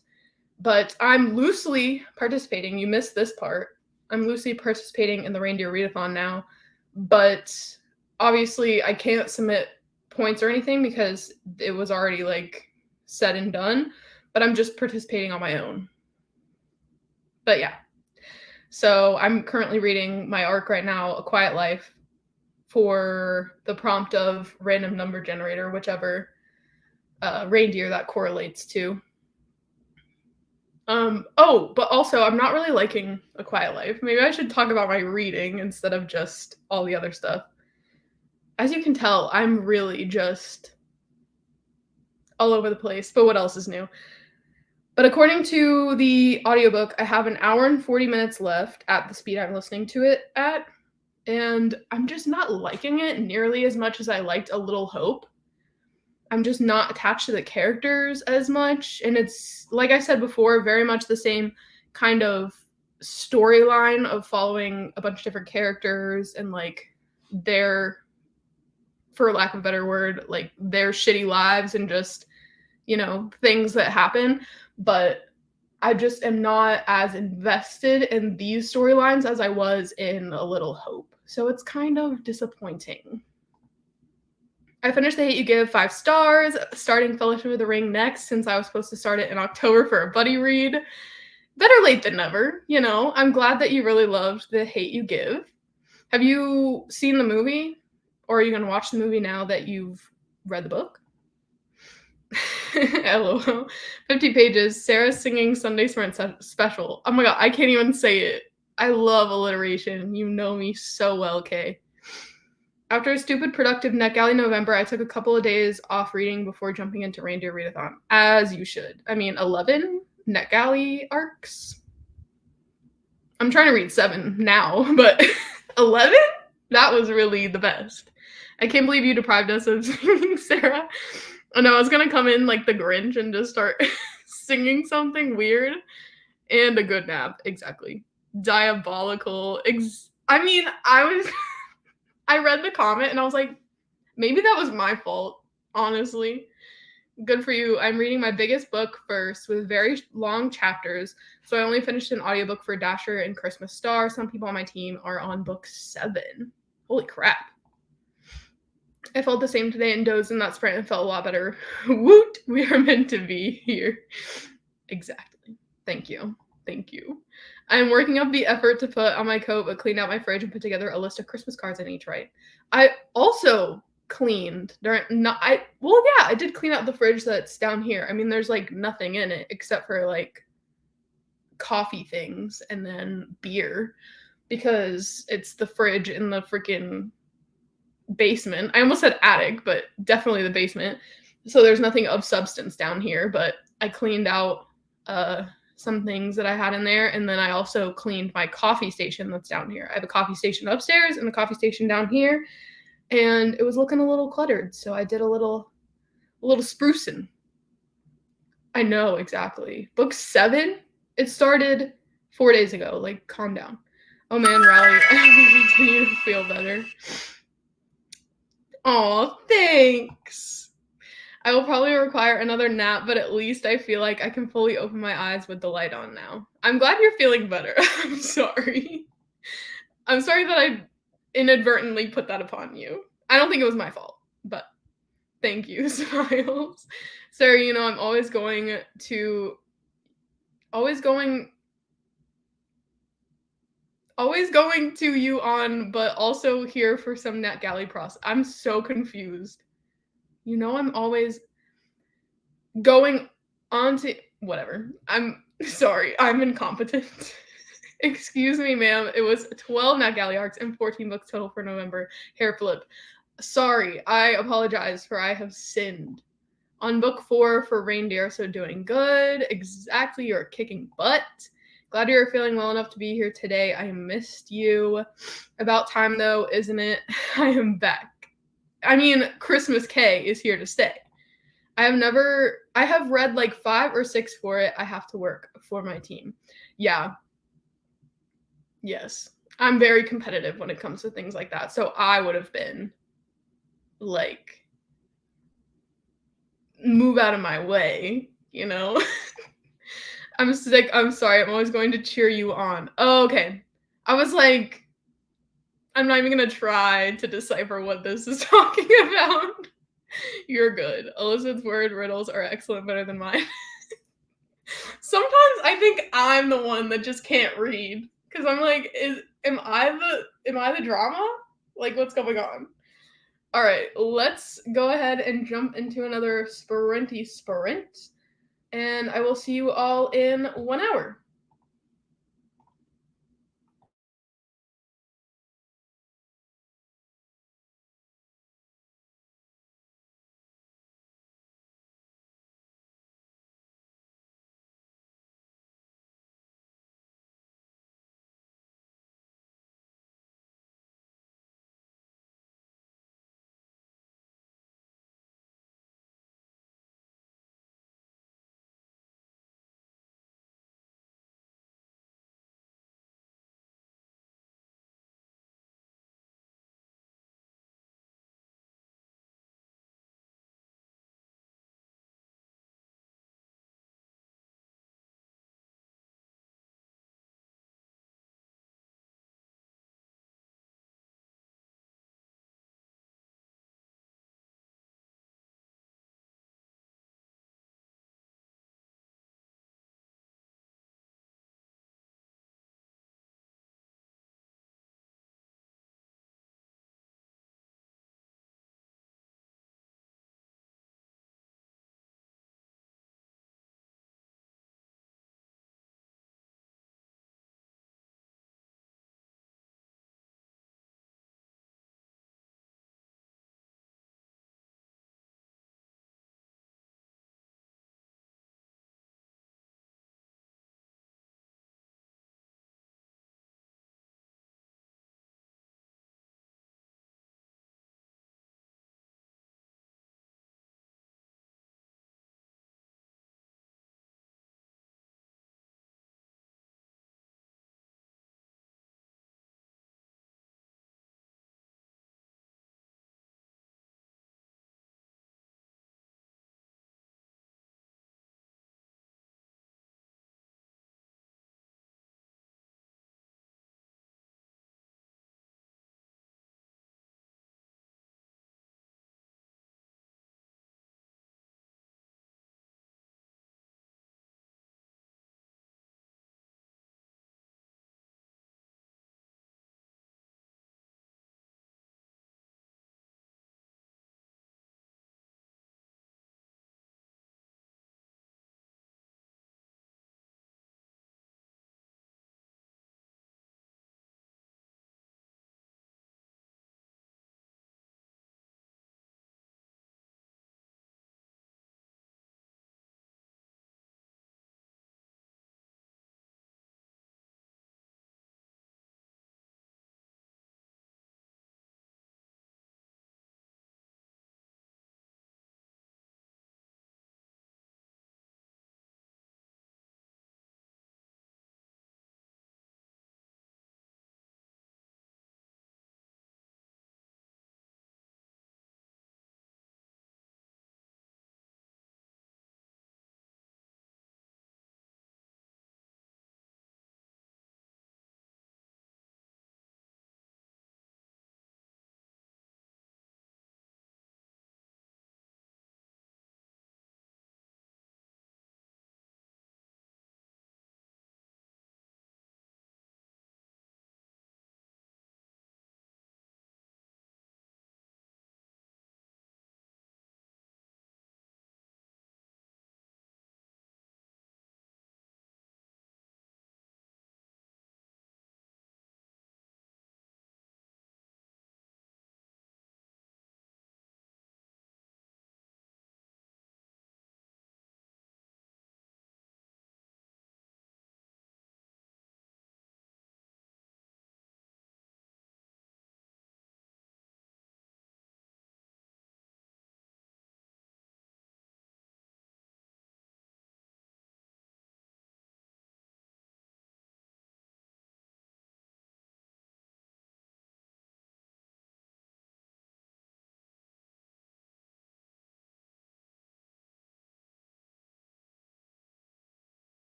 but I'm loosely participating. You missed this part. I'm loosely participating in the reindeer readathon now, but obviously I can't submit points or anything because it was already like said and done, but I'm just participating on my own. But yeah. So I'm currently reading my arc right now, A Quiet Life, for the prompt of random number generator, whichever reindeer that correlates to. Oh, but also I'm not really liking A Quiet Life. Maybe I should talk about my reading instead of just all the other stuff. As you can tell, I'm really just all over the place, but what else is new? But according to the audiobook, I have an hour and 40 minutes left at the speed I'm listening to it at, and I'm just not liking it nearly as much as I liked A Little Hope. I'm just not attached to the characters as much, and it's, like I said before, very much the same kind of storyline of following a bunch of different characters and like their, for lack of a better word, like their shitty lives and just, you know, things that happen. But I just am not as invested in these storylines as I was in A Little Hope. So it's kind of disappointing. I finished The Hate You Give 5 stars, starting Fellowship of the Ring next since I was supposed to start it in October for a buddy read. Better late than never, you know. I'm glad that you really loved The Hate You Give. Have you seen the movie? Or are you going to watch the movie now that you've read the book? LOL. 50 pages. Sarah singing Sunday Smart Special. Oh my god, I can't even say it. I love alliteration. You know me so well, Kay. After a stupid productive NetGalley November, I took a couple of days off reading before jumping into Reindeer Readathon. As you should. I mean, 11 NetGalley arcs? I'm trying to read 7 now, but 11? That was really the best. I can't believe you deprived us of singing, Sarah. Oh no, I was gonna come in like the Grinch and just start singing something weird. And a good nap, exactly. Diabolical. I mean, I read the comment and I was like, maybe that was my fault, honestly. Good for you. I'm reading my biggest book first with very long chapters. So I only finished an audiobook for Dasher and Christmas Star. Some people on my team are on book 7. Holy crap. I felt the same today and dozed in that sprint and felt a lot better. Woot! We are meant to be here. Exactly. Thank you. Thank you. I'm working up the effort to put on my coat, but cleaned out my fridge and put together a list of Christmas cards I need to write. I also cleaned I did clean out the fridge that's down here. I mean, there's like nothing in it except for like coffee things and then beer because it's the fridge in the freaking basement. I almost said attic, but definitely the basement. So there's nothing of substance down here, but I cleaned out some things that I had in there, and then I also cleaned my coffee station that's down here. I have a coffee station upstairs and a coffee station down here, and it was looking a little cluttered, so I did a little sprucing. I know, exactly. Book 7, it started 4 days ago. Like, calm down. Oh man, Riley, I hope you continue to feel better. Aw, thanks. I will probably require another nap, but at least I feel like I can fully open my eyes with the light on now. I'm glad you're feeling better. I'm sorry. I'm sorry that I inadvertently put that upon you. I don't think it was my fault, but thank you, Smiles. Sarah, you know, I'm always going to you on, but also here for some NetGalley process. I'm so confused. You know, I'm always going on to whatever. I'm sorry, I'm incompetent. Excuse me, ma'am. It was 12 NetGalley arcs and 14 books total for November. Hair flip. Sorry, I apologize for I have sinned. On book 4 for Reindeer, so doing good. Exactly, you're kicking butt. Glad you're feeling well enough to be here today. I missed you. About time though, isn't it? I am back. I mean, Christmas K is here to stay. I have read like 5 or 6 for it. I have to work for my team. Yeah. Yes. I'm very competitive when it comes to things like that. So I would have been like, move out of my way, you know? I'm sick. I'm sorry. I'm always going to cheer you on. Oh, okay. I was like, I'm not even going to try to decipher what this is talking about. You're good. Elizabeth's word riddles are excellent, better than mine. Sometimes I think I'm the one that just can't read because I'm like, am I the drama? Like, what's going on? All right, let's go ahead and jump into another sprinty sprint, and I will see you all in 1 hour.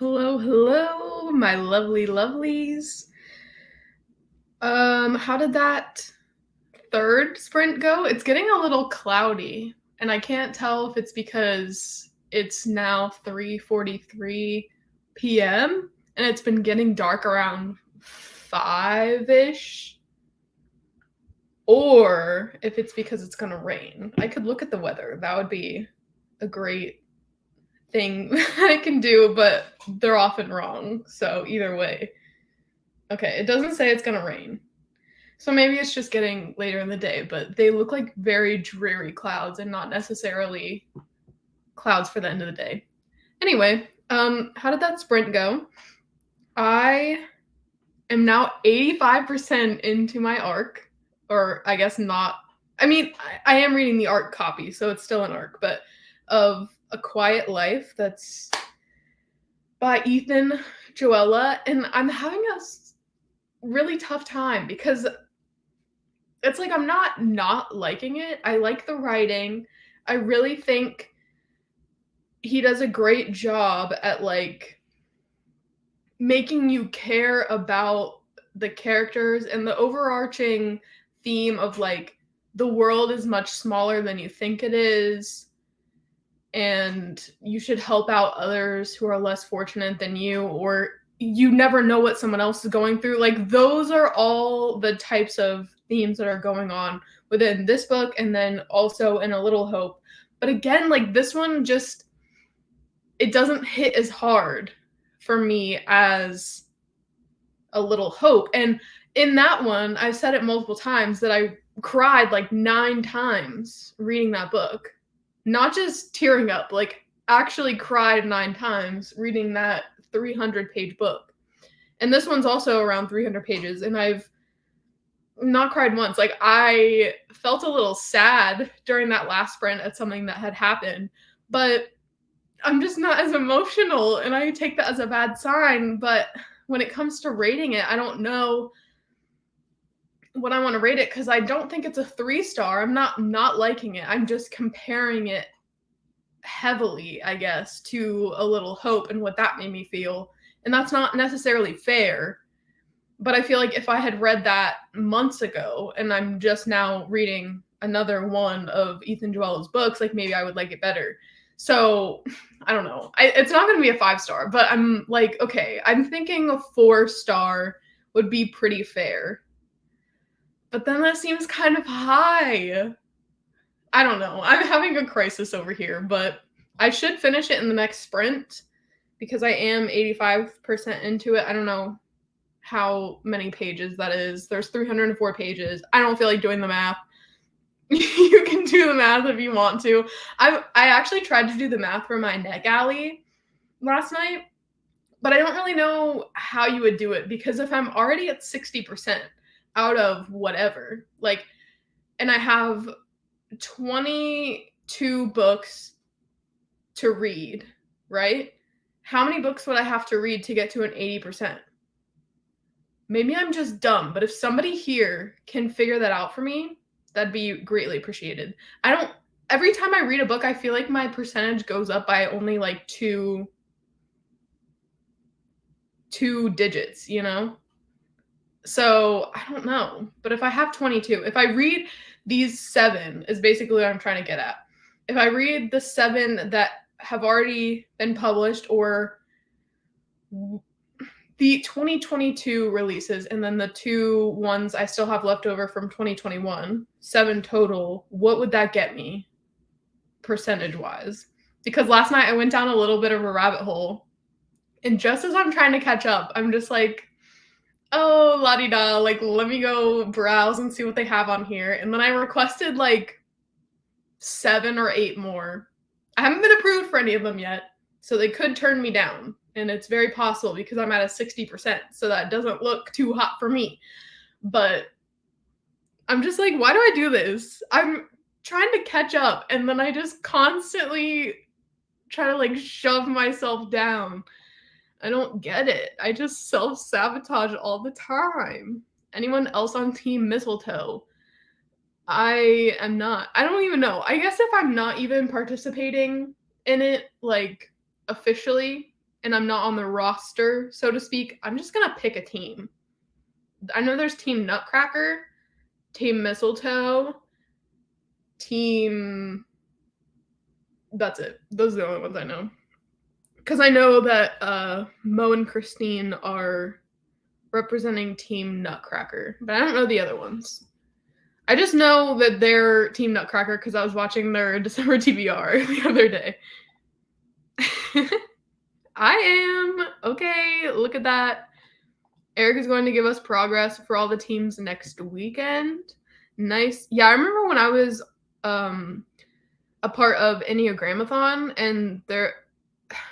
Hello, hello, my lovely lovelies. How did that third sprint go? It's getting a little cloudy, and I can't tell if it's because it's now 3:43 p.m. and it's been getting dark around 5ish, or if it's because it's gonna rain. I could look at the weather. That would be a great thing I can do, but they're often wrong. So either way. Okay, it doesn't say it's gonna rain. So maybe it's just getting later in the day, but they look like very dreary clouds and not necessarily clouds for the end of the day. Anyway, how did that sprint go? I am now 85% into my arc, or I guess not. I mean, I am reading the arc copy, so it's still an arc, but of A Quiet Life that's by Ethan Joella, and I'm having a really tough time because it's like I'm not liking it. I like the writing. I really think he does a great job at like making you care about the characters and the overarching theme of like the world is much smaller than you think it is and you should help out others who are less fortunate than you, or you never know what someone else is going through. Like those are all the types of themes that are going on within this book and then also in A Little Hope. But again, like this one just it doesn't hit as hard for me as A Little Hope. And in that one, I've said it multiple times that I cried like 9 times reading that book. Not just tearing up, like actually cried 9 times reading that 300-page book. And this one's also around 300 pages, and I've not cried once. Like I felt a little sad during that last sprint at something that had happened, but I'm just not as emotional, and I take that as a bad sign. But when it comes to rating it, I don't know what I want to rate it because I don't think it's a 3-star. I'm not liking it. I'm just comparing it heavily, I guess, to A Little Hope and what that made me feel. And that's not necessarily fair. But I feel like if I had read that months ago and I'm just now reading another one of Ethan Joella's books, like maybe I would like it better. So I don't know. It's not going to be a 5-star, but I'm like, okay, I'm thinking a 4-star would be pretty fair. But then that seems kind of high. I don't know. I'm having a crisis over here, but I should finish it in the next sprint because I am 85% into it. I don't know how many pages that is. There's 304 pages. I don't feel like doing the math. You can do the math if you want to. I actually tried to do the math for my NetGalley last night, but I don't really know how you would do it because if I'm already at 60% out of whatever, like, and I have 22 books to read, right? How many books would I have to read to get to an 80%? Maybe I'm just dumb, but if somebody here can figure that out for me, that'd be greatly appreciated. Every time I read a book, I feel like my percentage goes up by only like two digits, you know? So I don't know. But if I have 22, if I read these 7 is basically what I'm trying to get at. If I read the 7 that have already been published or the 2022 releases and then the 2 ones I still have left over from 2021, 7 total, what would that get me percentage-wise? Because last night I went down a little bit of a rabbit hole, and just as I'm trying to catch up, I'm just like, oh, la-di-da, like, let me go browse and see what they have on here. And then I requested, like, 7 or 8 more. I haven't been approved for any of them yet, so they could turn me down. And it's very possible because I'm at a 60%, so that doesn't look too hot for me. But I'm just like, why do I do this? I'm trying to catch up, and then I just constantly try to, like, shove myself down. I don't get it. I just self-sabotage all the time. Anyone else on Team Mistletoe? I am not. I don't even know. I guess if I'm not even participating in it, like, officially, and I'm not on the roster, so to speak, I'm just gonna pick a team. I know there's Team Nutcracker, Team Mistletoe, Team... That's it. Those are the only ones I know. Because I know that Mo and Christine are representing Team Nutcracker, but I don't know the other ones. I just know that they're Team Nutcracker because I was watching their December TBR the other day. I am. Okay, look at that. Eric is going to give us progress for all the teams next weekend. Nice. Yeah, I remember when I was a part of Enneagramathon, and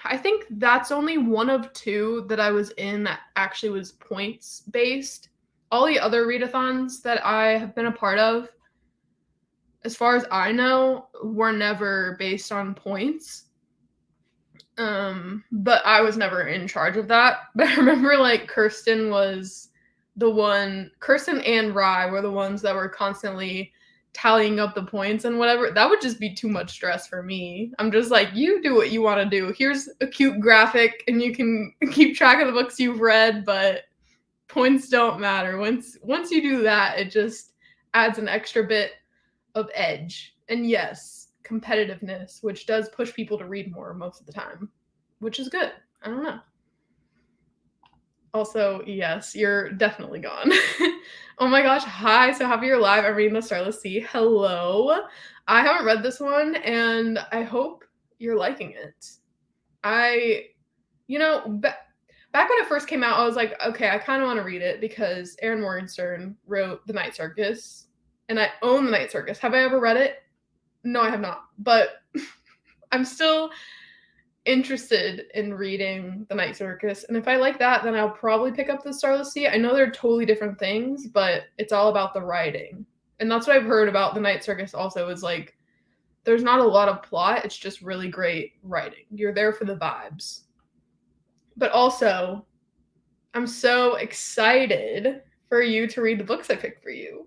I think that's only one of two that I was in that actually was points based. All the other readathons that I have been a part of, as far as I know, were never based on points. But I was never in charge of that. But I remember like Kirsten and Rye were the ones that were constantly tallying up the points and whatever. That would just be too much stress for me. I'm just like, you do what you want to do. Here's a cute graphic and you can keep track of the books you've read, but points don't matter. Once you do that, it just adds an extra bit of edge. And yes, competitiveness, which does push people to read more most of the time, which is good. I don't know. Also, yes, you're definitely gone. Oh my gosh, hi, so happy you're live. I'm reading The Starless Sea. Hello. I haven't read this one, and I hope you're liking it. Back when it first came out, I was like, okay, I kind of want to read it because Erin Morgenstern wrote The Night Circus, and I own The Night Circus. Have I ever read it? No, I have not, but I'm still interested in reading The Night Circus, and if I like that, then I'll probably pick up The Starless Sea. I know they're totally different things, but it's all about the writing, and that's what I've heard about The Night Circus also, is like there's not a lot of plot, it's just really great writing. You're there for the vibes. But also, I'm so excited for you to read the books I picked for you.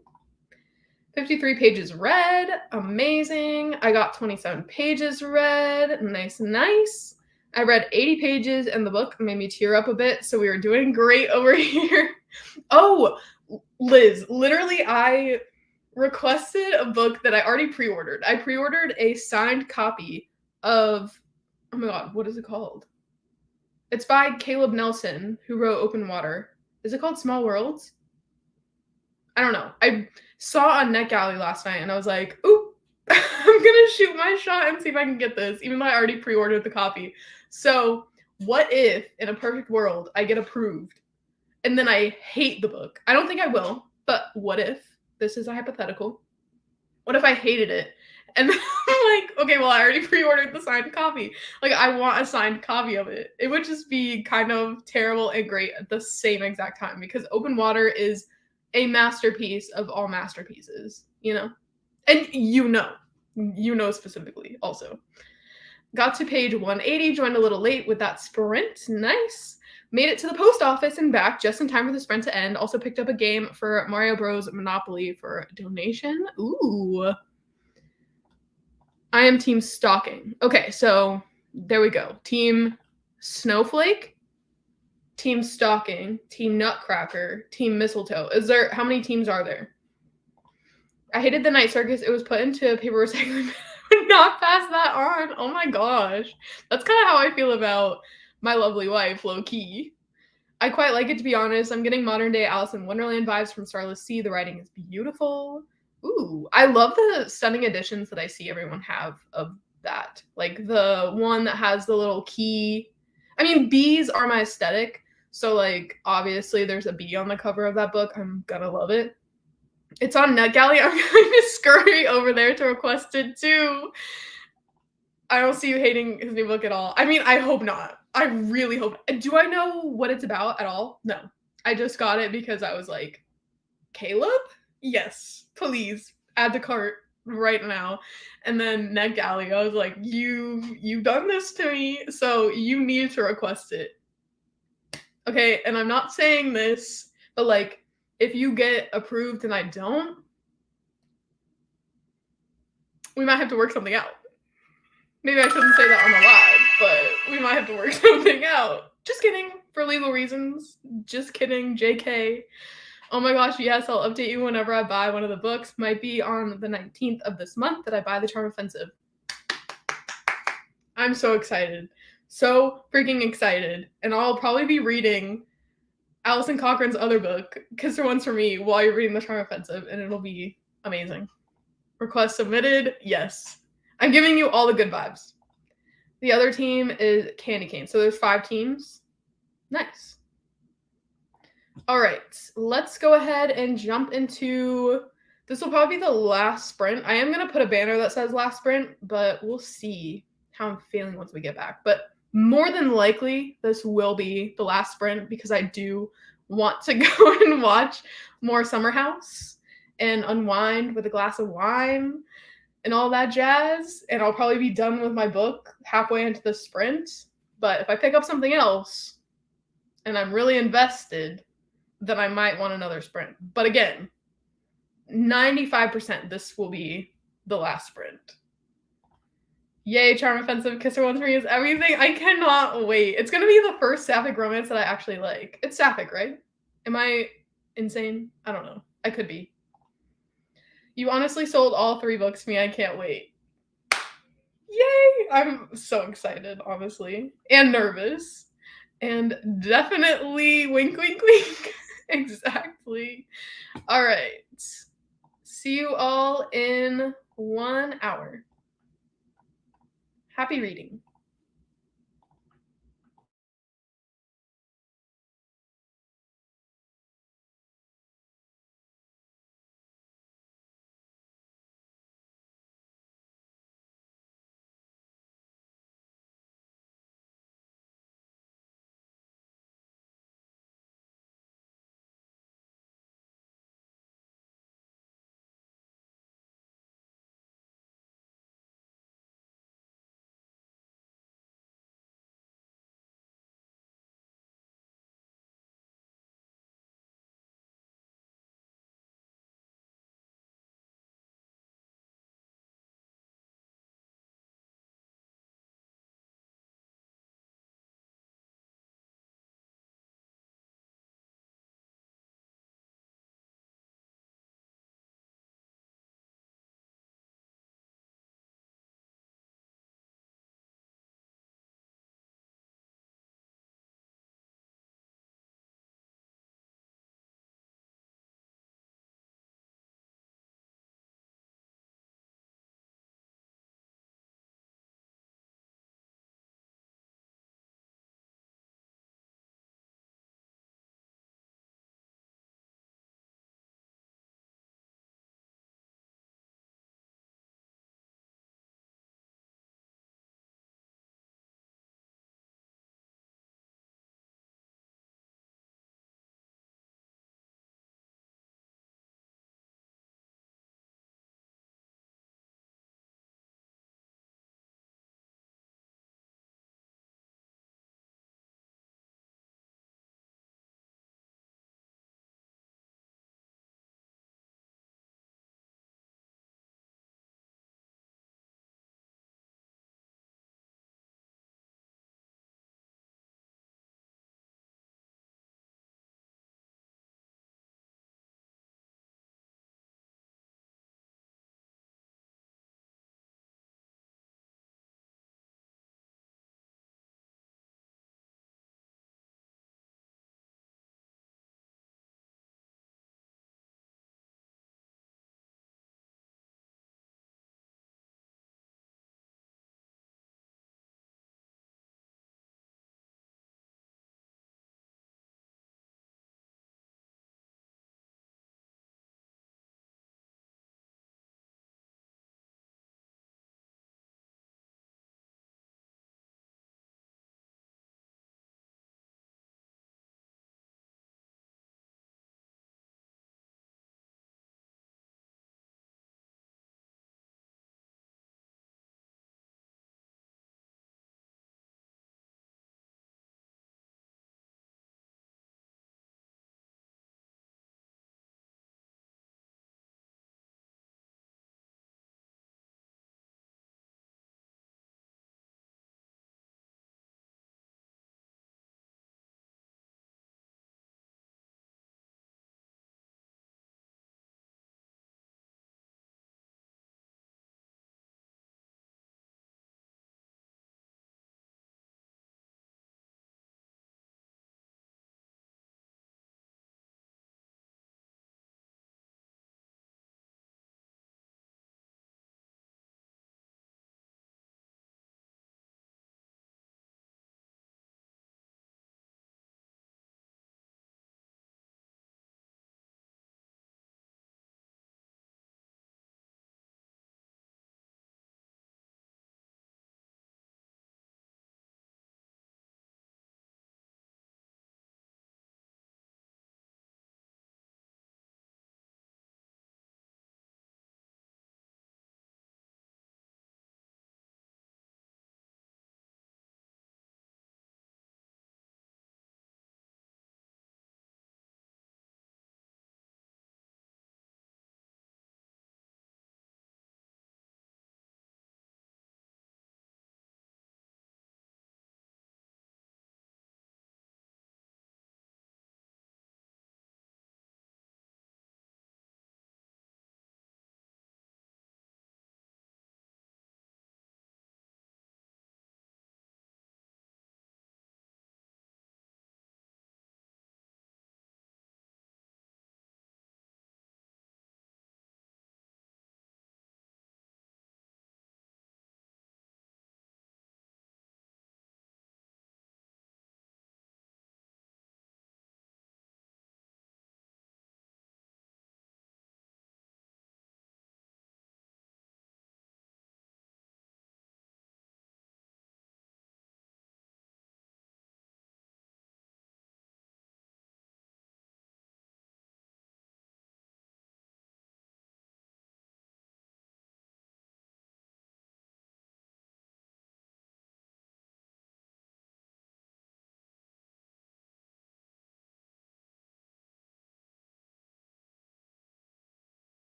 53 pages read, amazing. I got 27 pages read, nice. I read 80 pages and the book made me tear up a bit, so we were doing great over here. Oh, Liz, literally I requested a book that I already pre-ordered. I pre-ordered a signed copy of, oh my god, what is it called? It's by Caleb Nelson, who wrote Open Water. Is it called Small Worlds? I don't know. I saw on NetGalley last night and I was like, ooh, I'm gonna shoot my shot and see if I can get this, even though I already pre-ordered the copy. So what if, in a perfect world, I get approved and then I hate the book? I don't think I will, but what if, this is a hypothetical, what if I hated it? And then I'm like, okay, well, I already pre-ordered the signed copy. Like, I want a signed copy of it. It would just be kind of terrible and great at the same exact time, because Open Water is a masterpiece of all masterpieces, you know? And you know specifically also. Got to page 180, joined a little late with that sprint. Nice. Made it to the post office and back just in time for the sprint to end. Also picked up a game for Mario Bros. Monopoly for a donation. Ooh. I am team stalking. Okay, so there we go. Team Snowflake, team stalking, team Nutcracker, team Mistletoe. How many teams are there? I hated The Night Circus. It was put into paper recycling. I would not pass that on. Oh my gosh. That's kind of how I feel about My Lovely Wife, low key. I quite like it, to be honest. I'm getting modern day Alice in Wonderland vibes from Starless Sea. The writing is beautiful. Ooh, I love the stunning editions that I see everyone have of that. Like the one that has the little key. I mean, bees are my aesthetic. So like, obviously there's a bee on the cover of that book. I'm gonna love it. It's on NetGalley. I'm going to scurry over there to request it too. I don't see you hating his new book at all. I mean, I hope not. I really hope. Do I know what it's about at all? No. I just got it because I was like, Caleb? Yes, please add to cart right now. And then NetGalley, I was like, you've done this to me, so you need to request it. Okay, and I'm not saying this, but like, if you get approved and I don't, we might have to work something out. Maybe I shouldn't say that on the live, but we might have to work something out. Just kidding, for legal reasons. Just kidding, JK. Oh my gosh, yes, I'll update you whenever I buy one of the books. Might be on the 19th of this month that I buy The Charm Offensive. I'm so excited. So freaking excited. And I'll probably be reading Alison Cochran's other book, Kiss Her Once for Me, while you're reading The Charm Offensive, and it'll be amazing. Request submitted, yes. I'm giving you all the good vibes. The other team is Candy Cane. So there's 5 teams. Nice. All right, let's go ahead and jump into, this will probably be the last sprint. I am going to put a banner that says last sprint, but we'll see how I'm feeling once we get back. But more than likely, this will be the last sprint because I do want to go and watch more Summer House and unwind with a glass of wine and all that jazz. And I'll probably be done with my book halfway into the sprint. But if I pick up something else and I'm really invested, then I might want another sprint. But again, 95% this will be the last sprint. Yay, Charm Offensive, Kiss Her Once for Me is everything. I cannot wait. It's going to be the first sapphic romance that I actually like. It's sapphic, right? Am I insane? I don't know. I could be. You honestly sold all 3 books to me. I can't wait. Yay! I'm so excited, honestly. And nervous. And definitely wink, wink, wink. Exactly. All right. See you all in 1 hour. Happy reading.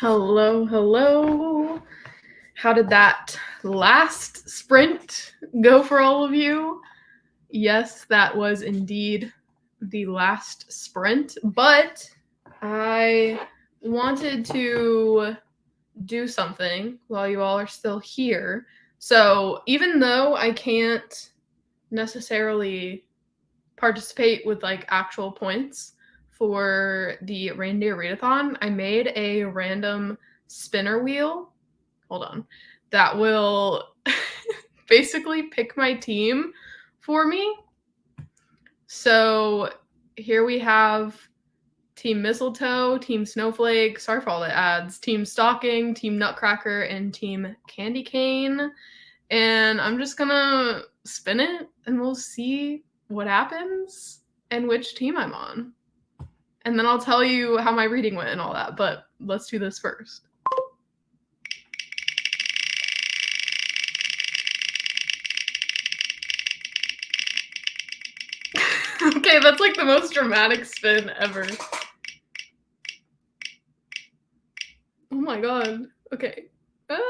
Hello, hello. How did that last sprint go for all of you? Yes, that was indeed the last sprint, but I wanted to do something while you all are still here. So, even though I can't necessarily participate with like actual points for the reindeer readathon, I made a random spinner wheel. Hold on. That will basically pick my team for me. So here we have Team Mistletoe, Team Snowflake, sorry for all the ads, Team Stocking, Team Nutcracker, and Team Candy Cane. And I'm just gonna spin it and we'll see what happens and which team I'm on. And then I'll tell you how my reading went and all that, but let's do this first. Okay, that's like the most dramatic spin ever. Oh my god. Okay. Okay.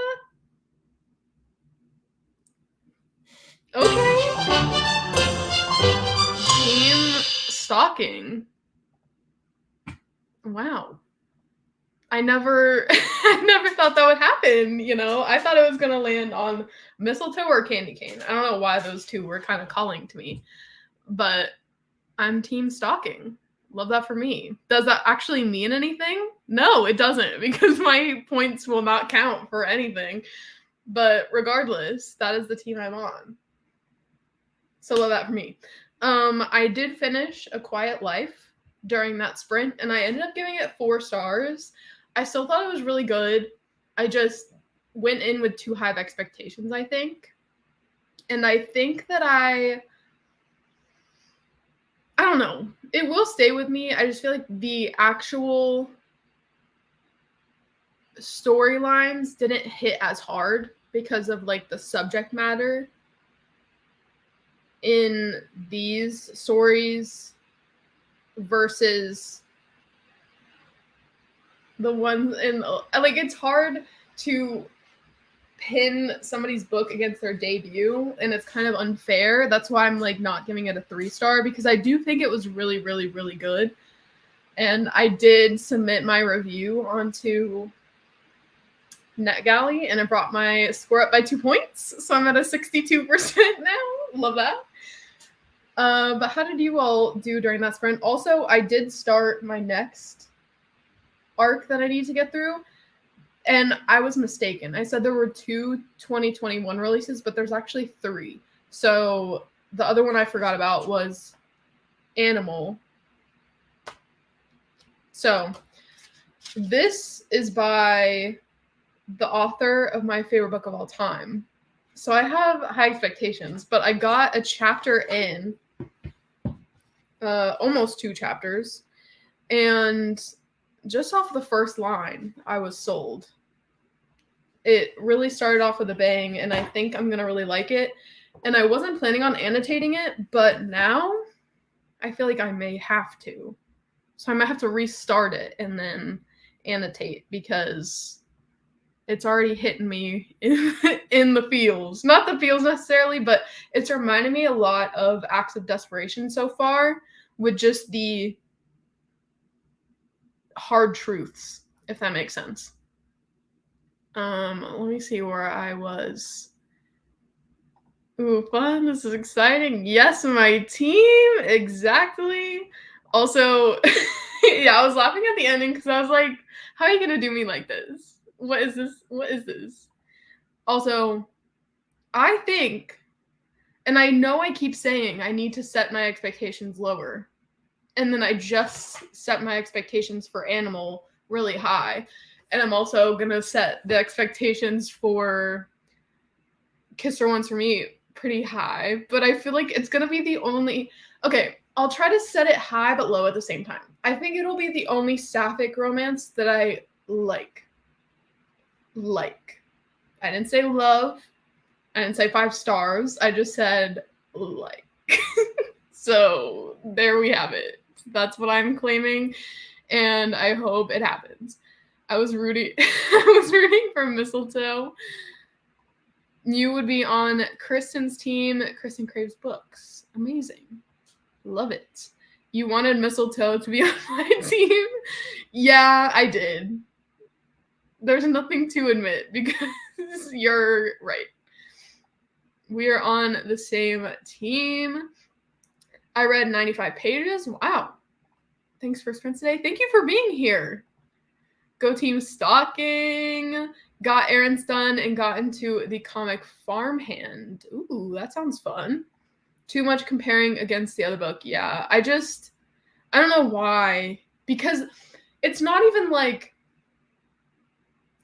Team Stocking. Wow. I never thought that would happen, you know? I thought it was gonna land on Mistletoe or Candy Cane. I don't know why those two were kind of calling to me. But I'm Team Stocking. Love that for me. Does that actually mean anything? No, it doesn't, because my points will not count for anything. But regardless, that is the team I'm on. So love that for me. I did finish A Quiet Life during that sprint, and I ended up giving it 4 stars. I still thought it was really good. I just went in with too high of expectations, I think. And I think that I don't know. It will stay with me. I just feel like the actual storylines didn't hit as hard because of like the subject matter in these stories versus the ones in like it's hard to pin somebody's book against their debut, and it's kind of unfair. That's why I'm like not giving it a 3-star, because I do think it was really, really, really good. And I did submit my review onto NetGalley, and it brought my score up by 2 points. So I'm at a 62% now. Love that. But how did you all do during that sprint? Also, I did start my next arc that I need to get through, and I was mistaken. I said there were 2 2021 releases, but there's actually 3. So the other one I forgot about was Animal. So this is by the author of my favorite book of all time. So I have high expectations, but I got a chapter in, almost 2 chapters, and just off the first line, I was sold. It really started off with a bang, and I think I'm gonna really like it. And I wasn't planning on annotating it, but now I feel like I may have to. So I might have to restart it and then annotate, because it's already hitting me in the feels. Not the feels necessarily, but it's reminded me a lot of Acts of Desperation so far, with just the hard truths, if that makes sense. Let me see where I was. Ooh, fun. This is exciting. Yes, my team. Exactly. Also, yeah, I was laughing at the ending because I was like, how are you going to do me like this? What is this? What is this? Also, I think, and I know I keep saying I need to set my expectations lower, and then I just set my expectations for Animal really high. And I'm also going to set the expectations for Kiss Her Once for Me pretty high. But I feel like it's going to be the only... Okay, I'll try to set it high but low at the same time. I think it'll be the only sapphic romance that I like. I didn't say love. I didn't say 5 stars. I just said like. So there we have it. That's what I'm claiming, and I hope it happens. I was rooting I was rooting for Mistletoe. You would be on Kristen's team. Kristen craves books. Amazing. Love it. You wanted Mistletoe to be on my team? Yeah, I did. There's nothing to admit because you're right. We are on the same team. I read 95 pages. Wow. Thanks for sprints today. Thank you for being here. Go team stalking. Got errands done and got into the comic Farmhand. Ooh, that sounds fun. Too much comparing against the other book. Yeah, I don't know why. Because it's not even like,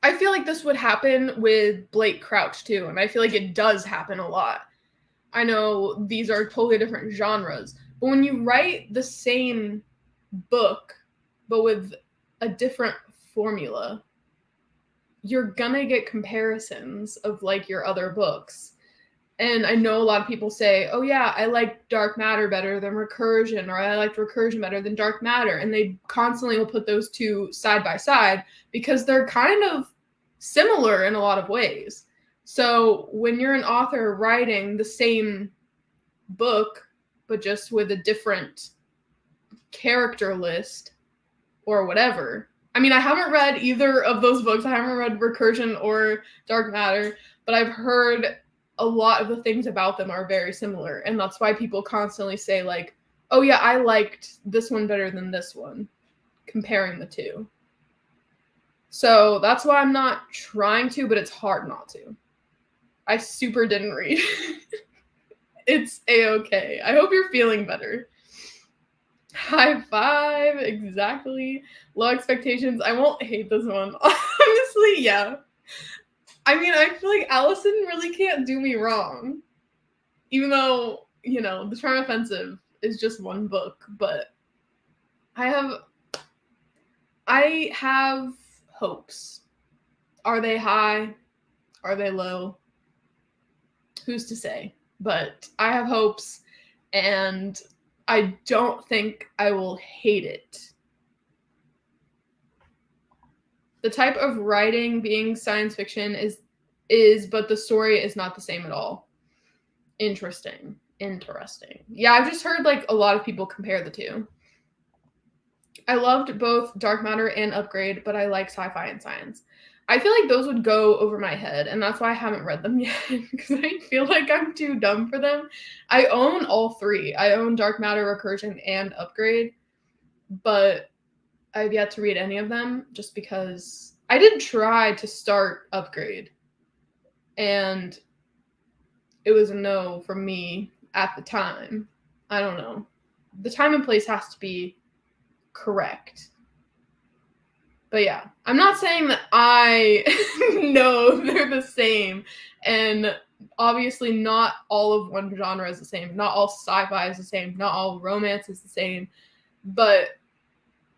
I feel like this would happen with Blake Crouch too, and I feel like it does happen a lot. I know these are totally different genres, but when you write the same book, but with a different formula, you're gonna get comparisons of like your other books. And I know a lot of people say, oh yeah, I like Dark Matter better than Recursion, or I liked Recursion better than Dark Matter. And they constantly will put those two side by side because they're kind of similar in a lot of ways. So when you're an author writing the same book, but just with a different character list or whatever. I mean, I haven't read either of those books. I haven't read Recursion or Dark Matter, but I've heard a lot of the things about them are very similar. And that's why people constantly say like, oh yeah, I liked this one better than this one, comparing the two. So that's why I'm not trying to, but it's hard not to. I super didn't read. It's a-okay. I hope you're feeling better. High five, exactly. Low expectations. I won't hate this one. Honestly, yeah. I mean, I feel like Allison really can't do me wrong. Even though, you know, The Charm Offensive is just one book, but I have hopes. Are they high? Are they low? Who's to say? But I have hopes, and I don't think I will hate it. The type of writing being science fiction is, but the story is not the same at all. Interesting. Yeah, I've just heard like a lot of people compare the two. I loved both Dark Matter and Upgrade, but I like sci-fi and science. I feel like those would go over my head, and that's why I haven't read them yet, because I feel like I'm too dumb for them. I own all three. I own Dark Matter, Recursion, and Upgrade, but I've yet to read any of them just because I did try to start Upgrade, and it was a no from me at the time. I don't know. The time and place has to be correct. But yeah, I'm not saying that I know they're the same, and obviously not all of one genre is the same. Not all sci-fi is the same. Not all romance is the same. But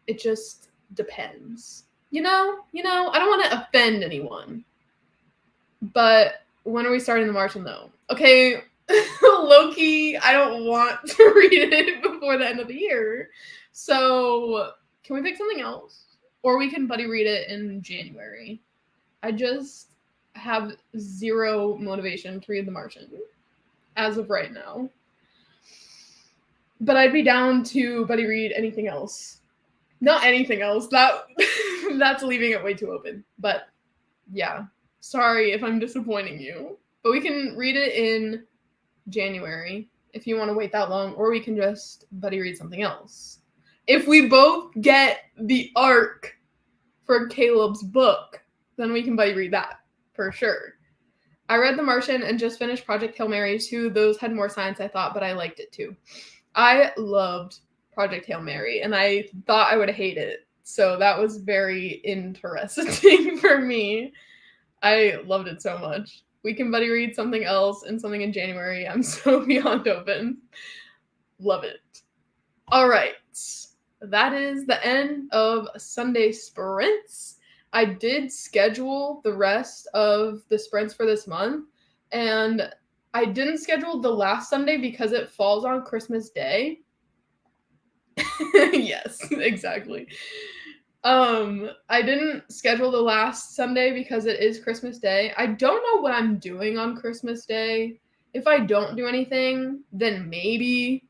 it just depends. You know, I don't want to offend anyone. But when are we starting The Martian, though? Okay, low-key, I don't want to read it before the end of the year. So can we pick something else? Or we can buddy read it in January. I just have zero motivation to read The Martian as of right now. But I'd be down to buddy read anything else. Not anything else. That's leaving it way too open. But yeah, sorry if I'm disappointing you. But we can read it in January if you want to wait that long, or we can just buddy read something else. If we both get the arc for Caleb's book, then we can buddy read that for sure. I read The Martian and just finished Project Hail Mary too. Those had more science, I thought, but I liked it too. I loved Project Hail Mary, and I thought I would hate it. So that was very interesting for me. I loved it so much. We can buddy read something else and something in January. I'm so beyond open. Love it. All right. That is the end of Sunday sprints. I did schedule the rest of the sprints for this month, and I didn't schedule the last Sunday because it falls on Christmas Day. Yes, exactly. I didn't schedule the last Sunday because it is Christmas Day. I don't know what I'm doing on Christmas Day. If I don't do anything, then maybe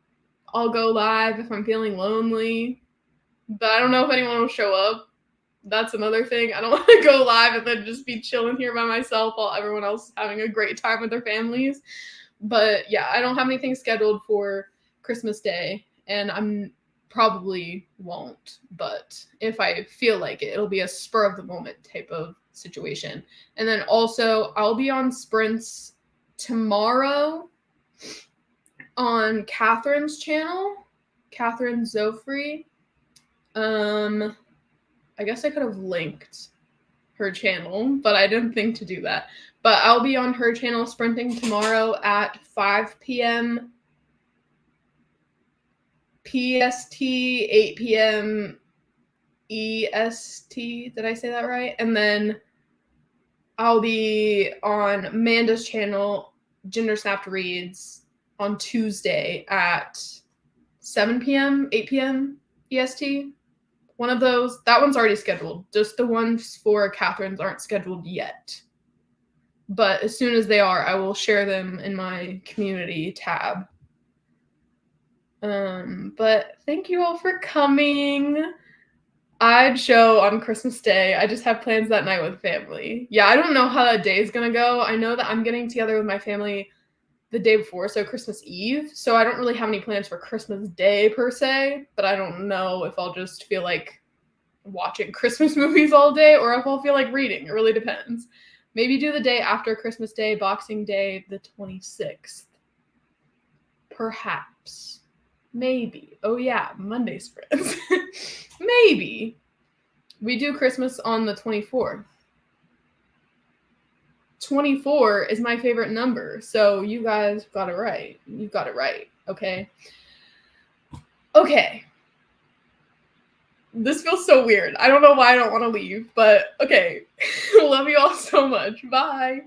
I'll go live if I'm feeling lonely. But I don't know if anyone will show up. That's another thing. I don't want to go live and then just be chilling here by myself while everyone else is having a great time with their families. But yeah, I don't have anything scheduled for Christmas Day, and I'm probably won't. But if I feel like it, it'll be a spur of the moment type of situation. And then also, I'll be on sprints tomorrow on Catherine's channel, Catherine Zofree. I guess I could have linked her channel, but I didn't think to do that. But I'll be on her channel sprinting tomorrow at 5 p.m. PST, 8 p.m. EST. Did I say that right? And then I'll be on Amanda's channel, Ginger Snapped Reads, on Tuesday at 7 p.m., 8 p.m. EST. One of those. That one's already scheduled. Just the ones for Catherine's aren't scheduled yet. But as soon as they are, I will share them in my community tab. But thank you all for coming. I'd show on Christmas Day. I just have plans that night with family. Yeah, I don't know how that day is gonna go. I know that I'm getting together with my family the day before, so Christmas Eve. So I don't really have any plans for Christmas Day per se, but I don't know if I'll just feel like watching Christmas movies all day or if I'll feel like reading. It really depends. Maybe do the day after Christmas Day, Boxing Day, the 26th. Perhaps. Maybe. Oh yeah, Monday sprints. Maybe. We do Christmas on the 24th. 24 is my favorite number, so you guys got it right. You got it right, okay? Okay. This feels so weird. I don't know why I don't want to leave, but okay. Love you all so much. Bye.